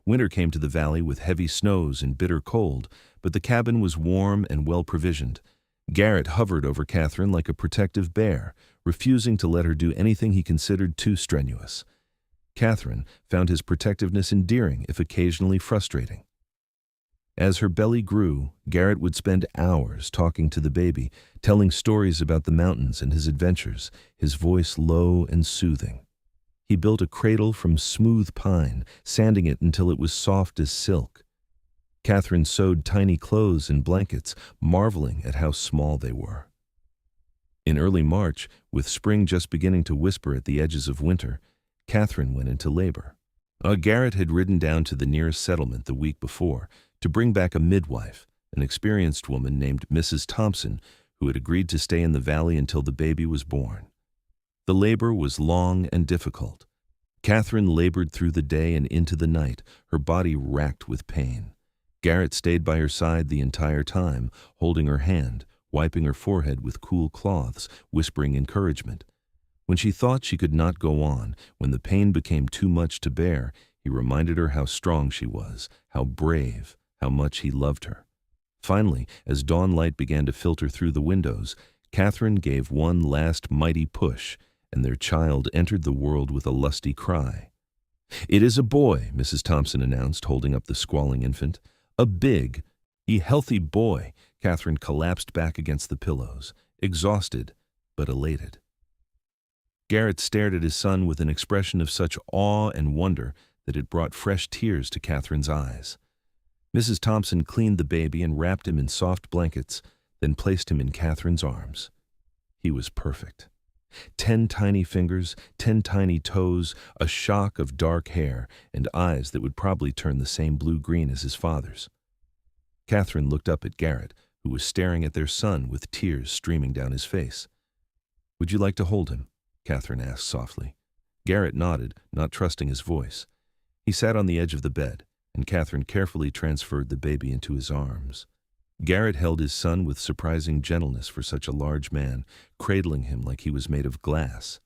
Winter came to the valley with heavy snows and bitter cold, but the cabin was warm and well-provisioned. Garrett hovered over Catherine like a protective bear, refusing to let her do anything he considered too strenuous. Catherine found his protectiveness endearing, if occasionally frustrating. As her belly grew, Garrett would spend hours talking to the baby, telling stories about the mountains and his adventures, his voice low and soothing. He built a cradle from smooth pine, sanding it until it was soft as silk. Catherine sewed tiny clothes and blankets, marveling at how small they were. In early March, with spring just beginning to whisper at the edges of winter, Catherine went into labor. Garrett had ridden down to the nearest settlement the week before to bring back a midwife, an experienced woman named Mrs. Thompson, who had agreed to stay in the valley until the baby was born. The labor was long and difficult. Catherine labored through the day and into the night, her body racked with pain. Garrett stayed by her side the entire time, holding her hand, wiping her forehead with cool cloths, whispering encouragement. When she thought she could not go on, when the pain became too much to bear, he reminded her how strong she was, how brave, how much he loved her. Finally, as dawn light began to filter through the windows, Catherine gave one last mighty push, and their child entered the world with a lusty cry. "It is a boy," Mrs. Thompson announced, holding up the squalling infant. "A big, healthy boy." Catherine collapsed back against the pillows, exhausted but elated. Garrett stared at his son with an expression of such awe and wonder that it brought fresh tears to Catherine's eyes. Mrs. Thompson cleaned the baby and wrapped him in soft blankets, then placed him in Catherine's arms. He was perfect. 10 tiny fingers, 10 tiny toes, a shock of dark hair, and eyes that would probably turn the same blue-green as his father's. Catherine looked up at Garrett, who was staring at their son with tears streaming down his face. "Would you like to hold him?" Catherine asked softly. Garrett nodded, not trusting his voice. He sat on the edge of the bed, and Catherine carefully transferred the baby into his arms. Garrett held his son with surprising gentleness for such a large man, cradling him like he was made of glass.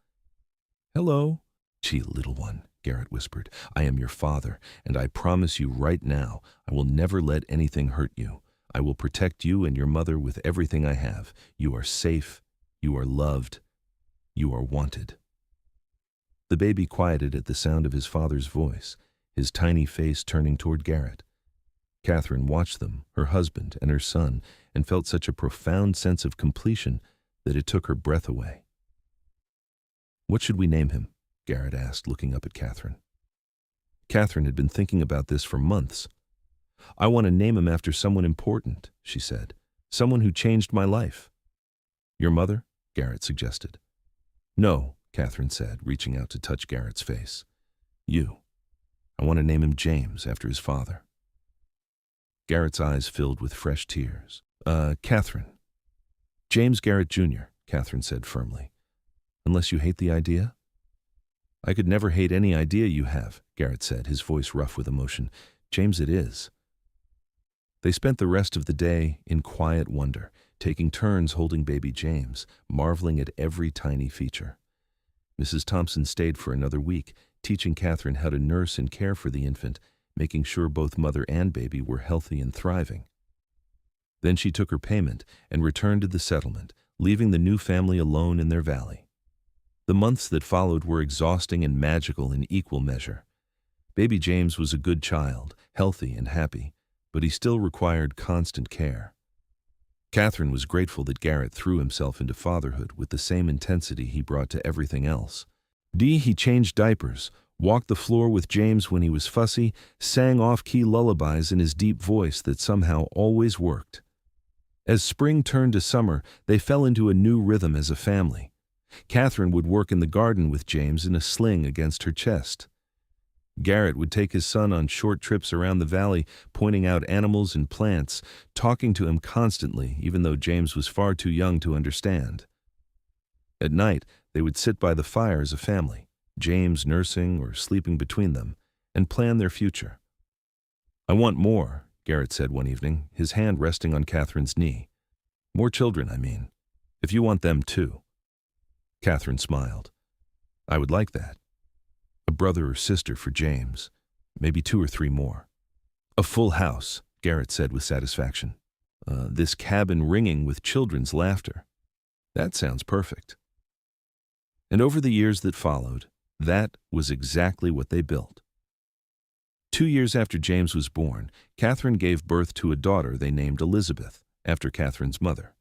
"Hello, gee, little one," Garrett whispered. "I am your father, and I promise you right now I will never let anything hurt you. I will protect you and your mother with everything I have. You are safe. You are loved. You are wanted." The baby quieted at the sound of his father's voice, his tiny face turning toward Garrett. Catherine watched them, her husband and her son, and felt such a profound sense of completion that it took her breath away. "What should we name him?" Garrett asked, looking up at Catherine. Catherine had been thinking about this for months. "I want to name him after someone important," she said. "Someone who changed my life." "Your mother?" Garrett suggested. "No," Catherine said, reaching out to touch Garrett's face. "You. I want to name him James, after his father." Garrett's eyes filled with fresh tears. Catherine. "James Garrett, Jr.," Catherine said firmly. "Unless you hate the idea?" "I could never hate any idea you have," Garrett said, his voice rough with emotion. "James it is." They spent the rest of the day in quiet wonder, taking turns holding baby James, marveling at every tiny feature. Mrs. Thompson stayed for another week, teaching Catherine how to nurse and care for the infant, making sure both mother and baby were healthy and thriving. Then she took her payment and returned to the settlement, leaving the new family alone in their valley. The months that followed were exhausting and magical in equal measure. Baby James was a good child, healthy and happy, but he still required constant care. Catherine was grateful that Garrett threw himself into fatherhood with the same intensity he brought to everything else. He changed diapers, walked the floor with James when he was fussy, sang off-key lullabies in his deep voice that somehow always worked. As spring turned to summer, they fell into a new rhythm as a family. Catherine would work in the garden with James in a sling against her chest. Garrett would take his son on short trips around the valley, pointing out animals and plants, talking to him constantly, even though James was far too young to understand. At night, they would sit by the fire as a family, James nursing or sleeping between them, and plan their future. "I want more," Garrett said one evening, his hand resting on Catherine's knee. "More children, I mean. If you want them too." Catherine smiled. "I would like that. A brother or sister for James, maybe 2 or 3 more. A full house," Garrett said with satisfaction. This cabin ringing with children's laughter. That sounds perfect." And over the years that followed, that was exactly what they built. 2 years after James was born, Catherine gave birth to a daughter they named Elizabeth, after Catherine's mother.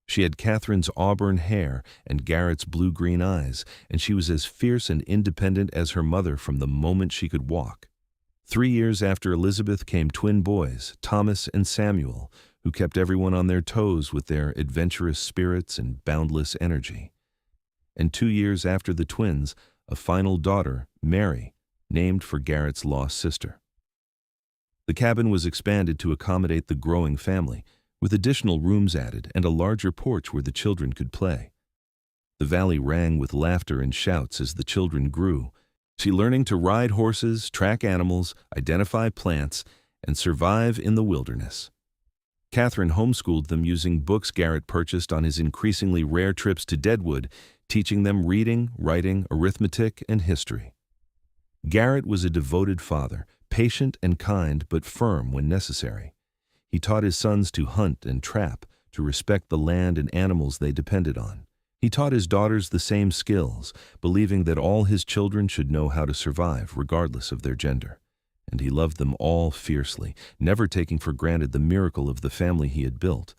She had Catherine's auburn hair and Garrett's blue-green eyes, and she was as fierce and independent as her mother from the moment she could walk. 3 years after Elizabeth came twin boys, Thomas and Samuel, who kept everyone on their toes with their adventurous spirits and boundless energy. And 2 years after the twins, a final daughter, Mary, named for Garrett's lost sister. The cabin was expanded to accommodate the growing family, with additional rooms added and a larger porch where the children could play. The valley rang with laughter and shouts as the children grew, learning to ride horses, track animals, identify plants, and survive in the wilderness. Catherine homeschooled them using books Garrett purchased on his increasingly rare trips to Deadwood, teaching them reading, writing, arithmetic, and history. Garrett was a devoted father, patient and kind but firm when necessary. He taught his sons to hunt and trap, to respect the land and animals they depended on. He taught his daughters the same skills, believing that all his children should know how to survive regardless of their gender. And he loved them all fiercely, never taking for granted the miracle of the family he had built.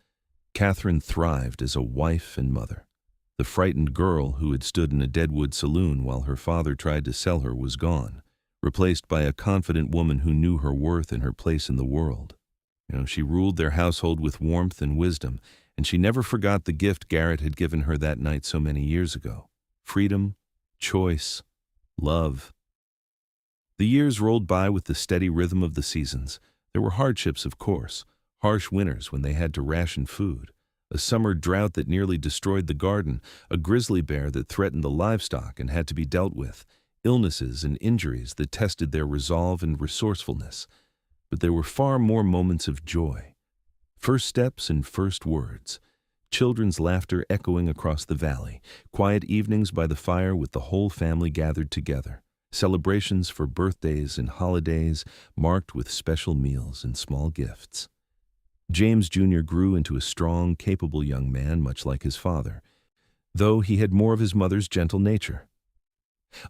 Catherine thrived as a wife and mother. The frightened girl who had stood in a Deadwood saloon while her father tried to sell her was gone, replaced by a confident woman who knew her worth and her place in the world. She ruled their household with warmth and wisdom, and she never forgot the gift Garrett had given her that night so many years ago: freedom, choice, love. The years rolled by with the steady rhythm of the seasons. There were hardships, of course, harsh winters when they had to ration food, a summer drought that nearly destroyed the garden, a grizzly bear that threatened the livestock and had to be dealt with, illnesses and injuries that tested their resolve and resourcefulness. But there were far more moments of joy. First steps and first words, children's laughter echoing across the valley, quiet evenings by the fire with the whole family gathered together, celebrations for birthdays and holidays marked with special meals and small gifts. James Jr. grew into a strong, capable young man, much like his father, though he had more of his mother's gentle nature.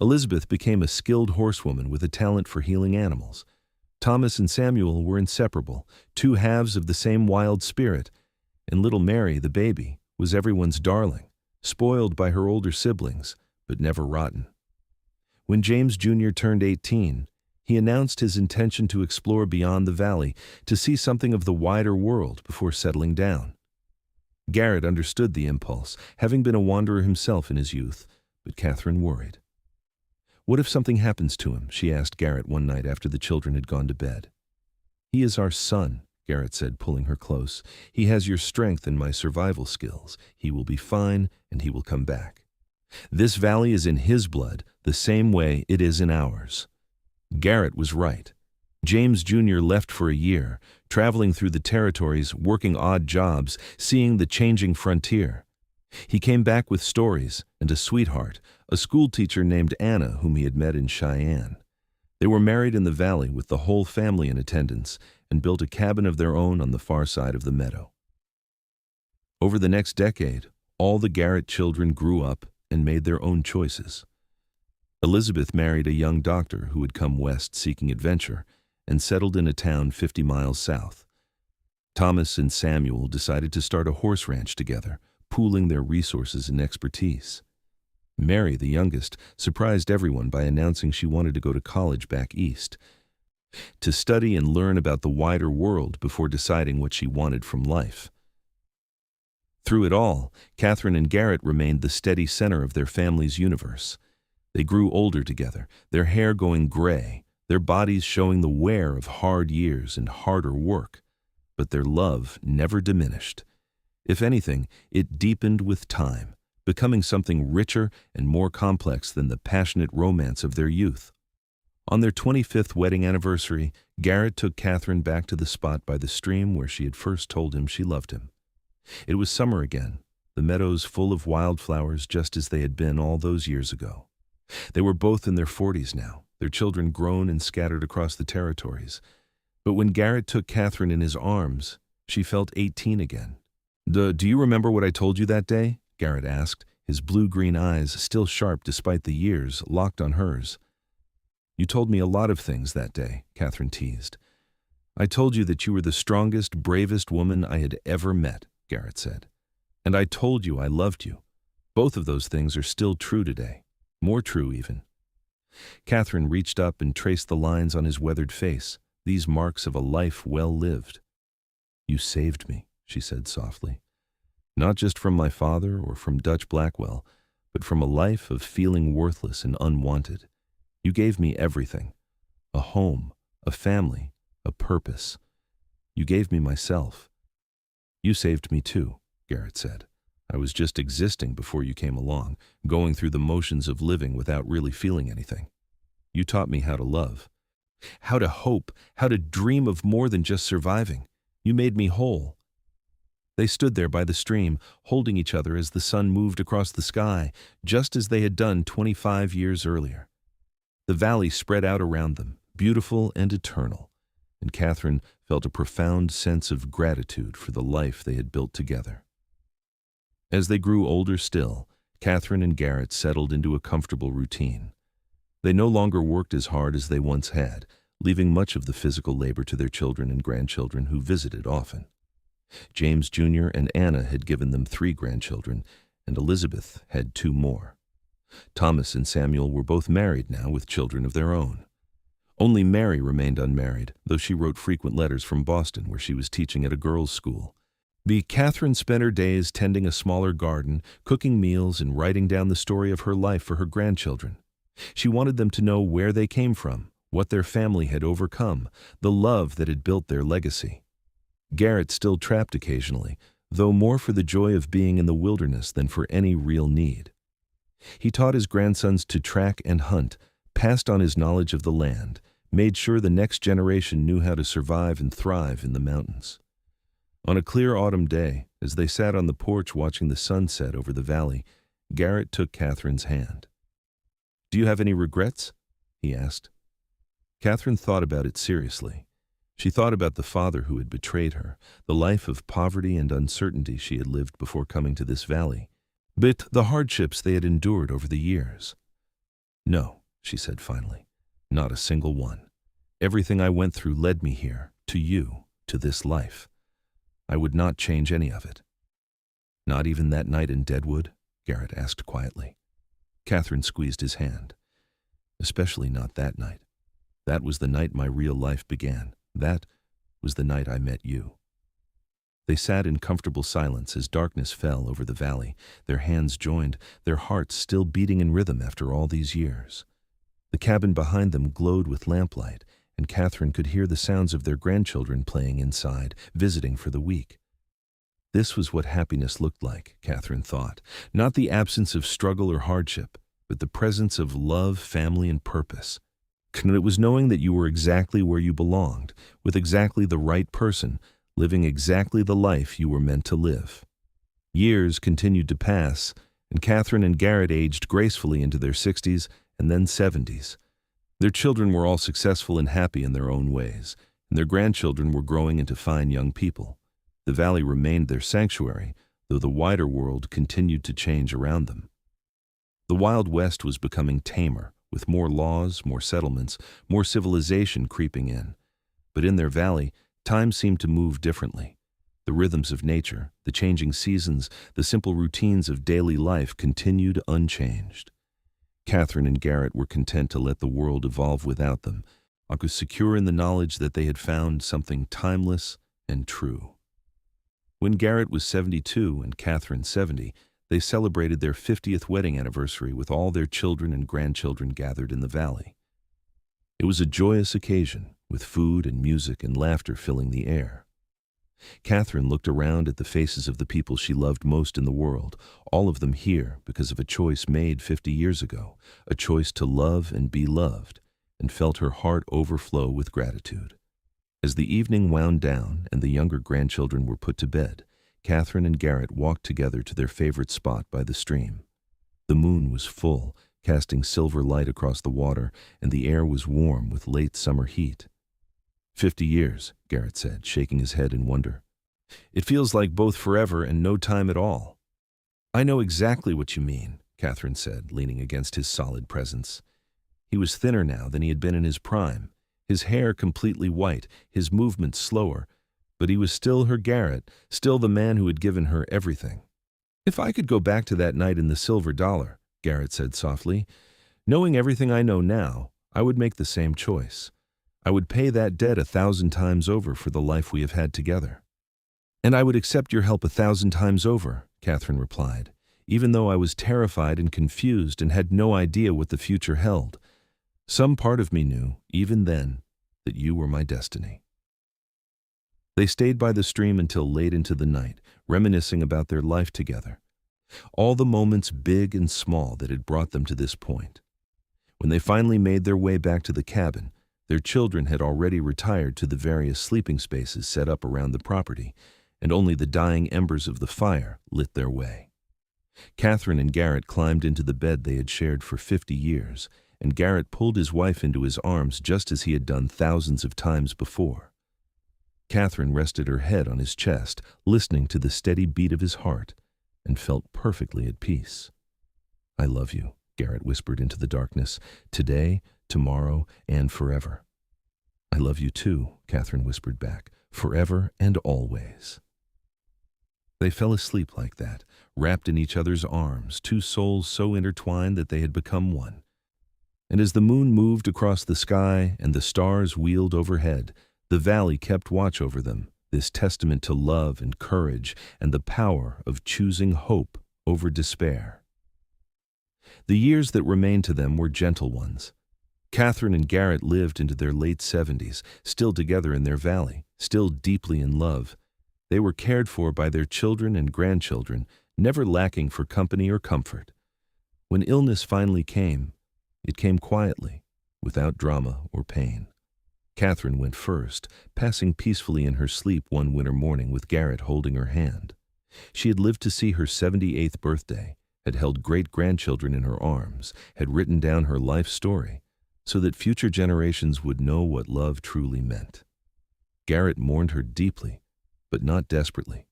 Elizabeth became a skilled horsewoman with a talent for healing animals. Thomas and Samuel were inseparable, two halves of the same wild spirit, and little Mary, the baby, was everyone's darling, spoiled by her older siblings, but never rotten. When James Jr. turned 18, he announced his intention to explore beyond the valley, to see something of the wider world before settling down. Garrett understood the impulse, having been a wanderer himself in his youth, but Catherine worried. "What if something happens to him?" she asked Garrett one night after the children had gone to bed. "He is our son," Garrett said, pulling her close. "He has your strength and my survival skills. He will be fine, and he will come back. This valley is in his blood, the same way it is in ours." Garrett was right. James Jr. left for a year, traveling through the territories, working odd jobs, seeing the changing frontier. He came back with stories and a sweetheart, a schoolteacher named Anna whom he had met in Cheyenne. They were married in the valley with the whole family in attendance and built a cabin of their own on the far side of the meadow. Over the next decade, all the Garrett children grew up and made their own choices. Elizabeth married a young doctor who had come west seeking adventure and settled in a town 50 miles south. Thomas and Samuel decided to start a horse ranch together, pooling their resources and expertise. Mary, the youngest, surprised everyone by announcing she wanted to go to college back east, to study and learn about the wider world before deciding what she wanted from life. Through it all, Catherine and Garrett remained the steady center of their family's universe. They grew older together, their hair going gray, their bodies showing the wear of hard years and harder work. But their love never diminished. If anything, it deepened with time, becoming something richer and more complex than the passionate romance of their youth. On their 25th wedding anniversary, Garrett took Catherine back to the spot by the stream where she had first told him she loved him. It was summer again, the meadows full of wildflowers just as they had been all those years ago. They were both in their 40s now, their children grown and scattered across the territories. But when Garrett took Catherine in his arms, she felt 18 again. Do you remember what I told you that day?" Garrett asked, his blue-green eyes, still sharp despite the years, locked on hers. "You told me a lot of things that day," Catherine teased. "I told you that you were the strongest, bravest woman I had ever met," Garrett said. "And I told you I loved you. Both of those things are still true today, more true even." Catherine reached up and traced the lines on his weathered face, these marks of a life well lived. "You saved me," she said softly. "Not just from my father or from Dutch Blackwell, but from a life of feeling worthless and unwanted. You gave me everything. A home, a family, a purpose. You gave me myself. You saved me too, Garrett said. I was just existing before you came along, going through the motions of living without really feeling anything. You taught me how to love, how to hope, how to dream of more than just surviving. You made me whole. They stood there by the stream, holding each other as the sun moved across the sky, just as they had done 25 years earlier. The valley spread out around them, beautiful and eternal, and Catherine felt a profound sense of gratitude for the life they had built together. As they grew older still, Catherine and Garrett settled into a comfortable routine. They no longer worked as hard as they once had, leaving much of the physical labor to their children and grandchildren who visited often. James Jr. and Anna had given them 3 grandchildren, and Elizabeth had 2 more. Thomas and Samuel were both married now with children of their own. Only Mary remained unmarried, though she wrote frequent letters from Boston, where she was teaching at a girls' school. Catherine spent her days tending a smaller garden, cooking meals, and writing down the story of her life for her grandchildren. She wanted them to know where they came from, what their family had overcome, the love that had built their legacy. Garrett still trapped occasionally, though more for the joy of being in the wilderness than for any real need. He taught his grandsons to track and hunt, passed on his knowledge of the land, made sure the next generation knew how to survive and thrive in the mountains. On a clear autumn day, as they sat on the porch watching the sunset over the valley, Garrett took Catherine's hand. "Do you have any regrets?" he asked. Catherine thought about it seriously. She thought about the father who had betrayed her, the life of poverty and uncertainty she had lived before coming to this valley, but the hardships they had endured over the years. "No," she said finally, "not a single one. Everything I went through led me here, to you, to this life. I would not change any of it." "Not even that night in Deadwood?" Garrett asked quietly. Catherine squeezed his hand. "Especially not that night. That was the night my real life began. That was the night I met you." They sat in comfortable silence as darkness fell over the valley, their hands joined, their hearts still beating in rhythm after all these years. The cabin behind them glowed with lamplight, and Catherine could hear the sounds of their grandchildren playing inside, visiting for the week. This was what happiness looked like, Catherine thought, not the absence of struggle or hardship, but the presence of love, family, and purpose. And it was knowing that you were exactly where you belonged, with exactly the right person, living exactly the life you were meant to live. Years continued to pass, and Catherine and Garrett aged gracefully into their 60s and then 70s. Their children were all successful and happy in their own ways, and their grandchildren were growing into fine young people. The valley remained their sanctuary, though the wider world continued to change around them. The Wild West was becoming tamer, with more laws, more settlements, more civilization creeping in. But in their valley, time seemed to move differently. The rhythms of nature, the changing seasons, the simple routines of daily life continued unchanged. Catherine and Garrett were content to let the world evolve without them, secure in the knowledge that they had found something timeless and true. When Garrett was 72 and Catherine 70, they celebrated their 50th wedding anniversary with all their children and grandchildren gathered in the valley. It was a joyous occasion, with food and music and laughter filling the air. Catherine looked around at the faces of the people she loved most in the world, all of them here because of a choice made 50 years ago, a choice to love and be loved, and felt her heart overflow with gratitude. As the evening wound down and the younger grandchildren were put to bed, Catherine and Garrett walked together to their favorite spot by the stream. The moon was full, casting silver light across the water, and the air was warm with late summer heat. 50 years, Garrett said, shaking his head in wonder. "It feels like both forever and no time at all." "I know exactly what you mean," Catherine said, leaning against his solid presence. He was thinner now than he had been in his prime, his hair completely white, his movements slower, but he was still her Garrett, still the man who had given her everything. "If I could go back to that night in the Silver Dollar," Garrett said softly, "knowing everything I know now, I would make the same choice. I would pay that debt 1,000 times over for the life we have had together." "And I would accept your help 1,000 times over," Catherine replied, "even though I was terrified and confused and had no idea what the future held. Some part of me knew, even then, that you were my destiny. They stayed by the stream until late into the night, reminiscing about their life together. All the moments, big and small, that had brought them to this point. When they finally made their way back to the cabin, their children had already retired to the various sleeping spaces set up around the property, and only the dying embers of the fire lit their way. Catherine and Garrett climbed into the bed they had shared for 50 years, and Garrett pulled his wife into his arms just as he had done thousands of times before. Catherine rested her head on his chest, listening to the steady beat of his heart, and felt perfectly at peace. "I love you," Garrett whispered into the darkness, "today, tomorrow, and forever." "I love you too," Catherine whispered back, "forever and always." They fell asleep like that, wrapped in each other's arms, two souls so intertwined that they had become one. And as the moon moved across the sky and the stars wheeled overhead, the valley kept watch over them, this testament to love and courage and the power of choosing hope over despair. The years that remained to them were gentle ones. Catherine and Garrett lived into their late 70s, still together in their valley, still deeply in love. They were cared for by their children and grandchildren, never lacking for company or comfort. When illness finally came, it came quietly, without drama or pain. Catherine went first, passing peacefully in her sleep one winter morning with Garrett holding her hand. She had lived to see her 78th birthday, had held great-grandchildren in her arms, had written down her life story, so that future generations would know what love truly meant. Garrett mourned her deeply, but not desperately.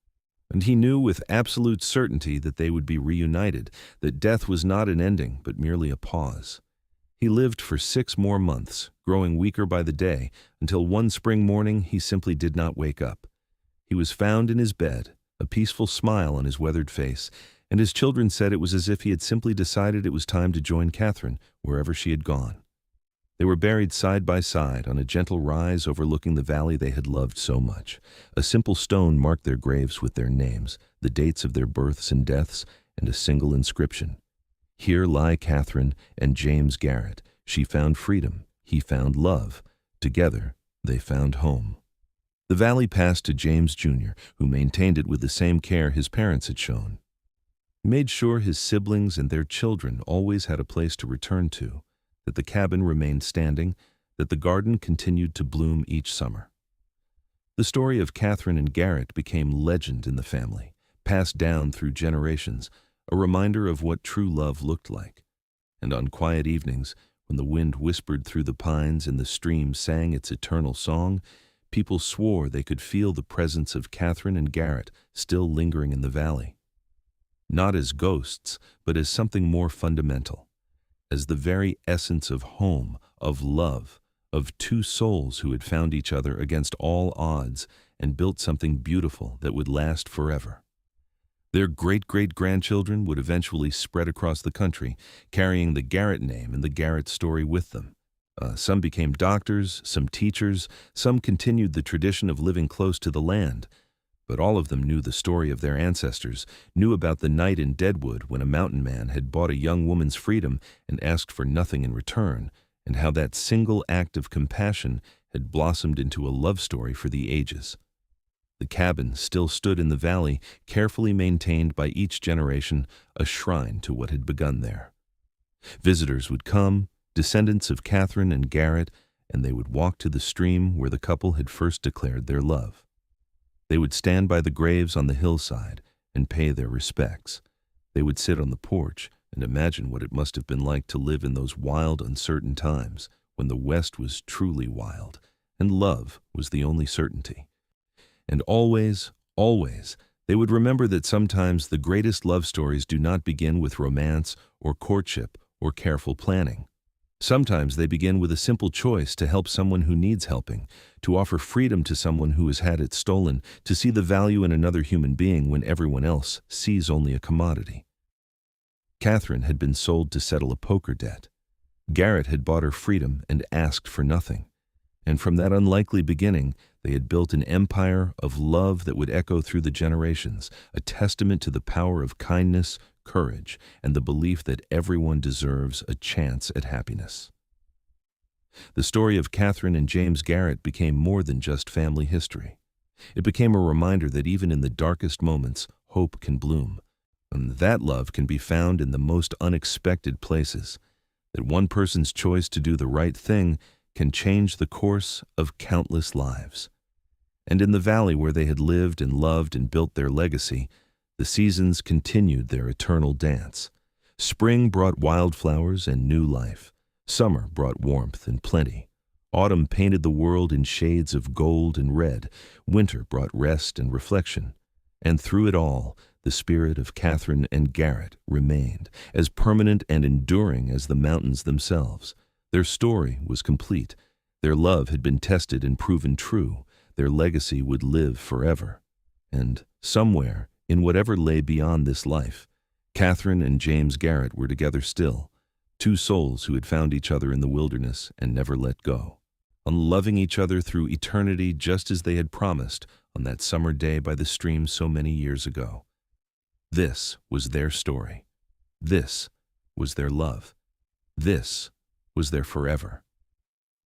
And he knew with absolute certainty that they would be reunited, that death was not an ending, but merely a pause. He lived for 6 more months, growing weaker by the day, until one spring morning he simply did not wake up. He was found in his bed, a peaceful smile on his weathered face, and his children said it was as if he had simply decided it was time to join Catherine wherever she had gone. They were buried side by side on a gentle rise overlooking the valley they had loved so much. A simple stone marked their graves with their names, the dates of their births and deaths, and a single inscription. "Here lie Catherine and James Garrett. She found freedom. He found love. Together, they found home." The valley passed to James Jr., who maintained it with the same care his parents had shown. He made sure his siblings and their children always had a place to return to, that the cabin remained standing, that the garden continued to bloom each summer. The story of Catherine and Garrett became legend in the family, passed down through generations, a reminder of what true love looked like. And on quiet evenings, when the wind whispered through the pines and the stream sang its eternal song, people swore they could feel the presence of Catherine and Garrett still lingering in the valley. Not as ghosts, but as something more fundamental, as the very essence of home, of love, of two souls who had found each other against all odds and built something beautiful that would last forever. Their great-great-grandchildren would eventually spread across the country, carrying the Garrett name and the Garrett story with them. Some became doctors, some teachers, some continued the tradition of living close to the land. But all of them knew the story of their ancestors, knew about the night in Deadwood when a mountain man had bought a young woman's freedom and asked for nothing in return, and how that single act of compassion had blossomed into a love story for the ages. The cabin still stood in the valley, carefully maintained by each generation, a shrine to what had begun there. Visitors would come, descendants of Catherine and Garrett, and they would walk to the stream where the couple had first declared their love. They would stand by the graves on the hillside and pay their respects. They would sit on the porch and imagine what it must have been like to live in those wild, uncertain times when the West was truly wild and love was the only certainty. And always, always, they would remember that sometimes the greatest love stories do not begin with romance or courtship or careful planning. Sometimes they begin with a simple choice to help someone who needs helping, to offer freedom to someone who has had it stolen, to see the value in another human being when everyone else sees only a commodity. Catherine had been sold to settle a poker debt. Garrett had bought her freedom and asked for nothing. And from that unlikely beginning, they had built an empire of love that would echo through the generations, a testament to the power of kindness, courage, and the belief that everyone deserves a chance at happiness. The story of Catherine and James Garrett became more than just family history. It became a reminder that even in the darkest moments, hope can bloom, and that love can be found in the most unexpected places, that one person's choice to do the right thing can change the course of countless lives. And in the valley where they had lived and loved and built their legacy, the seasons continued their eternal dance. Spring brought wildflowers and new life. Summer brought warmth and plenty. Autumn painted the world in shades of gold and red. Winter brought rest and reflection. And through it all, the spirit of Catherine and Garrett remained, as permanent and enduring as the mountains themselves. Their story was complete. Their love had been tested and proven true. Their legacy would live forever. And somewhere, in whatever lay beyond this life, Catherine and James Garrett were together still, two souls who had found each other in the wilderness and never let go, unloving each other through eternity just as they had promised on that summer day by the stream so many years ago. This was their story. This was their love. This was their forever.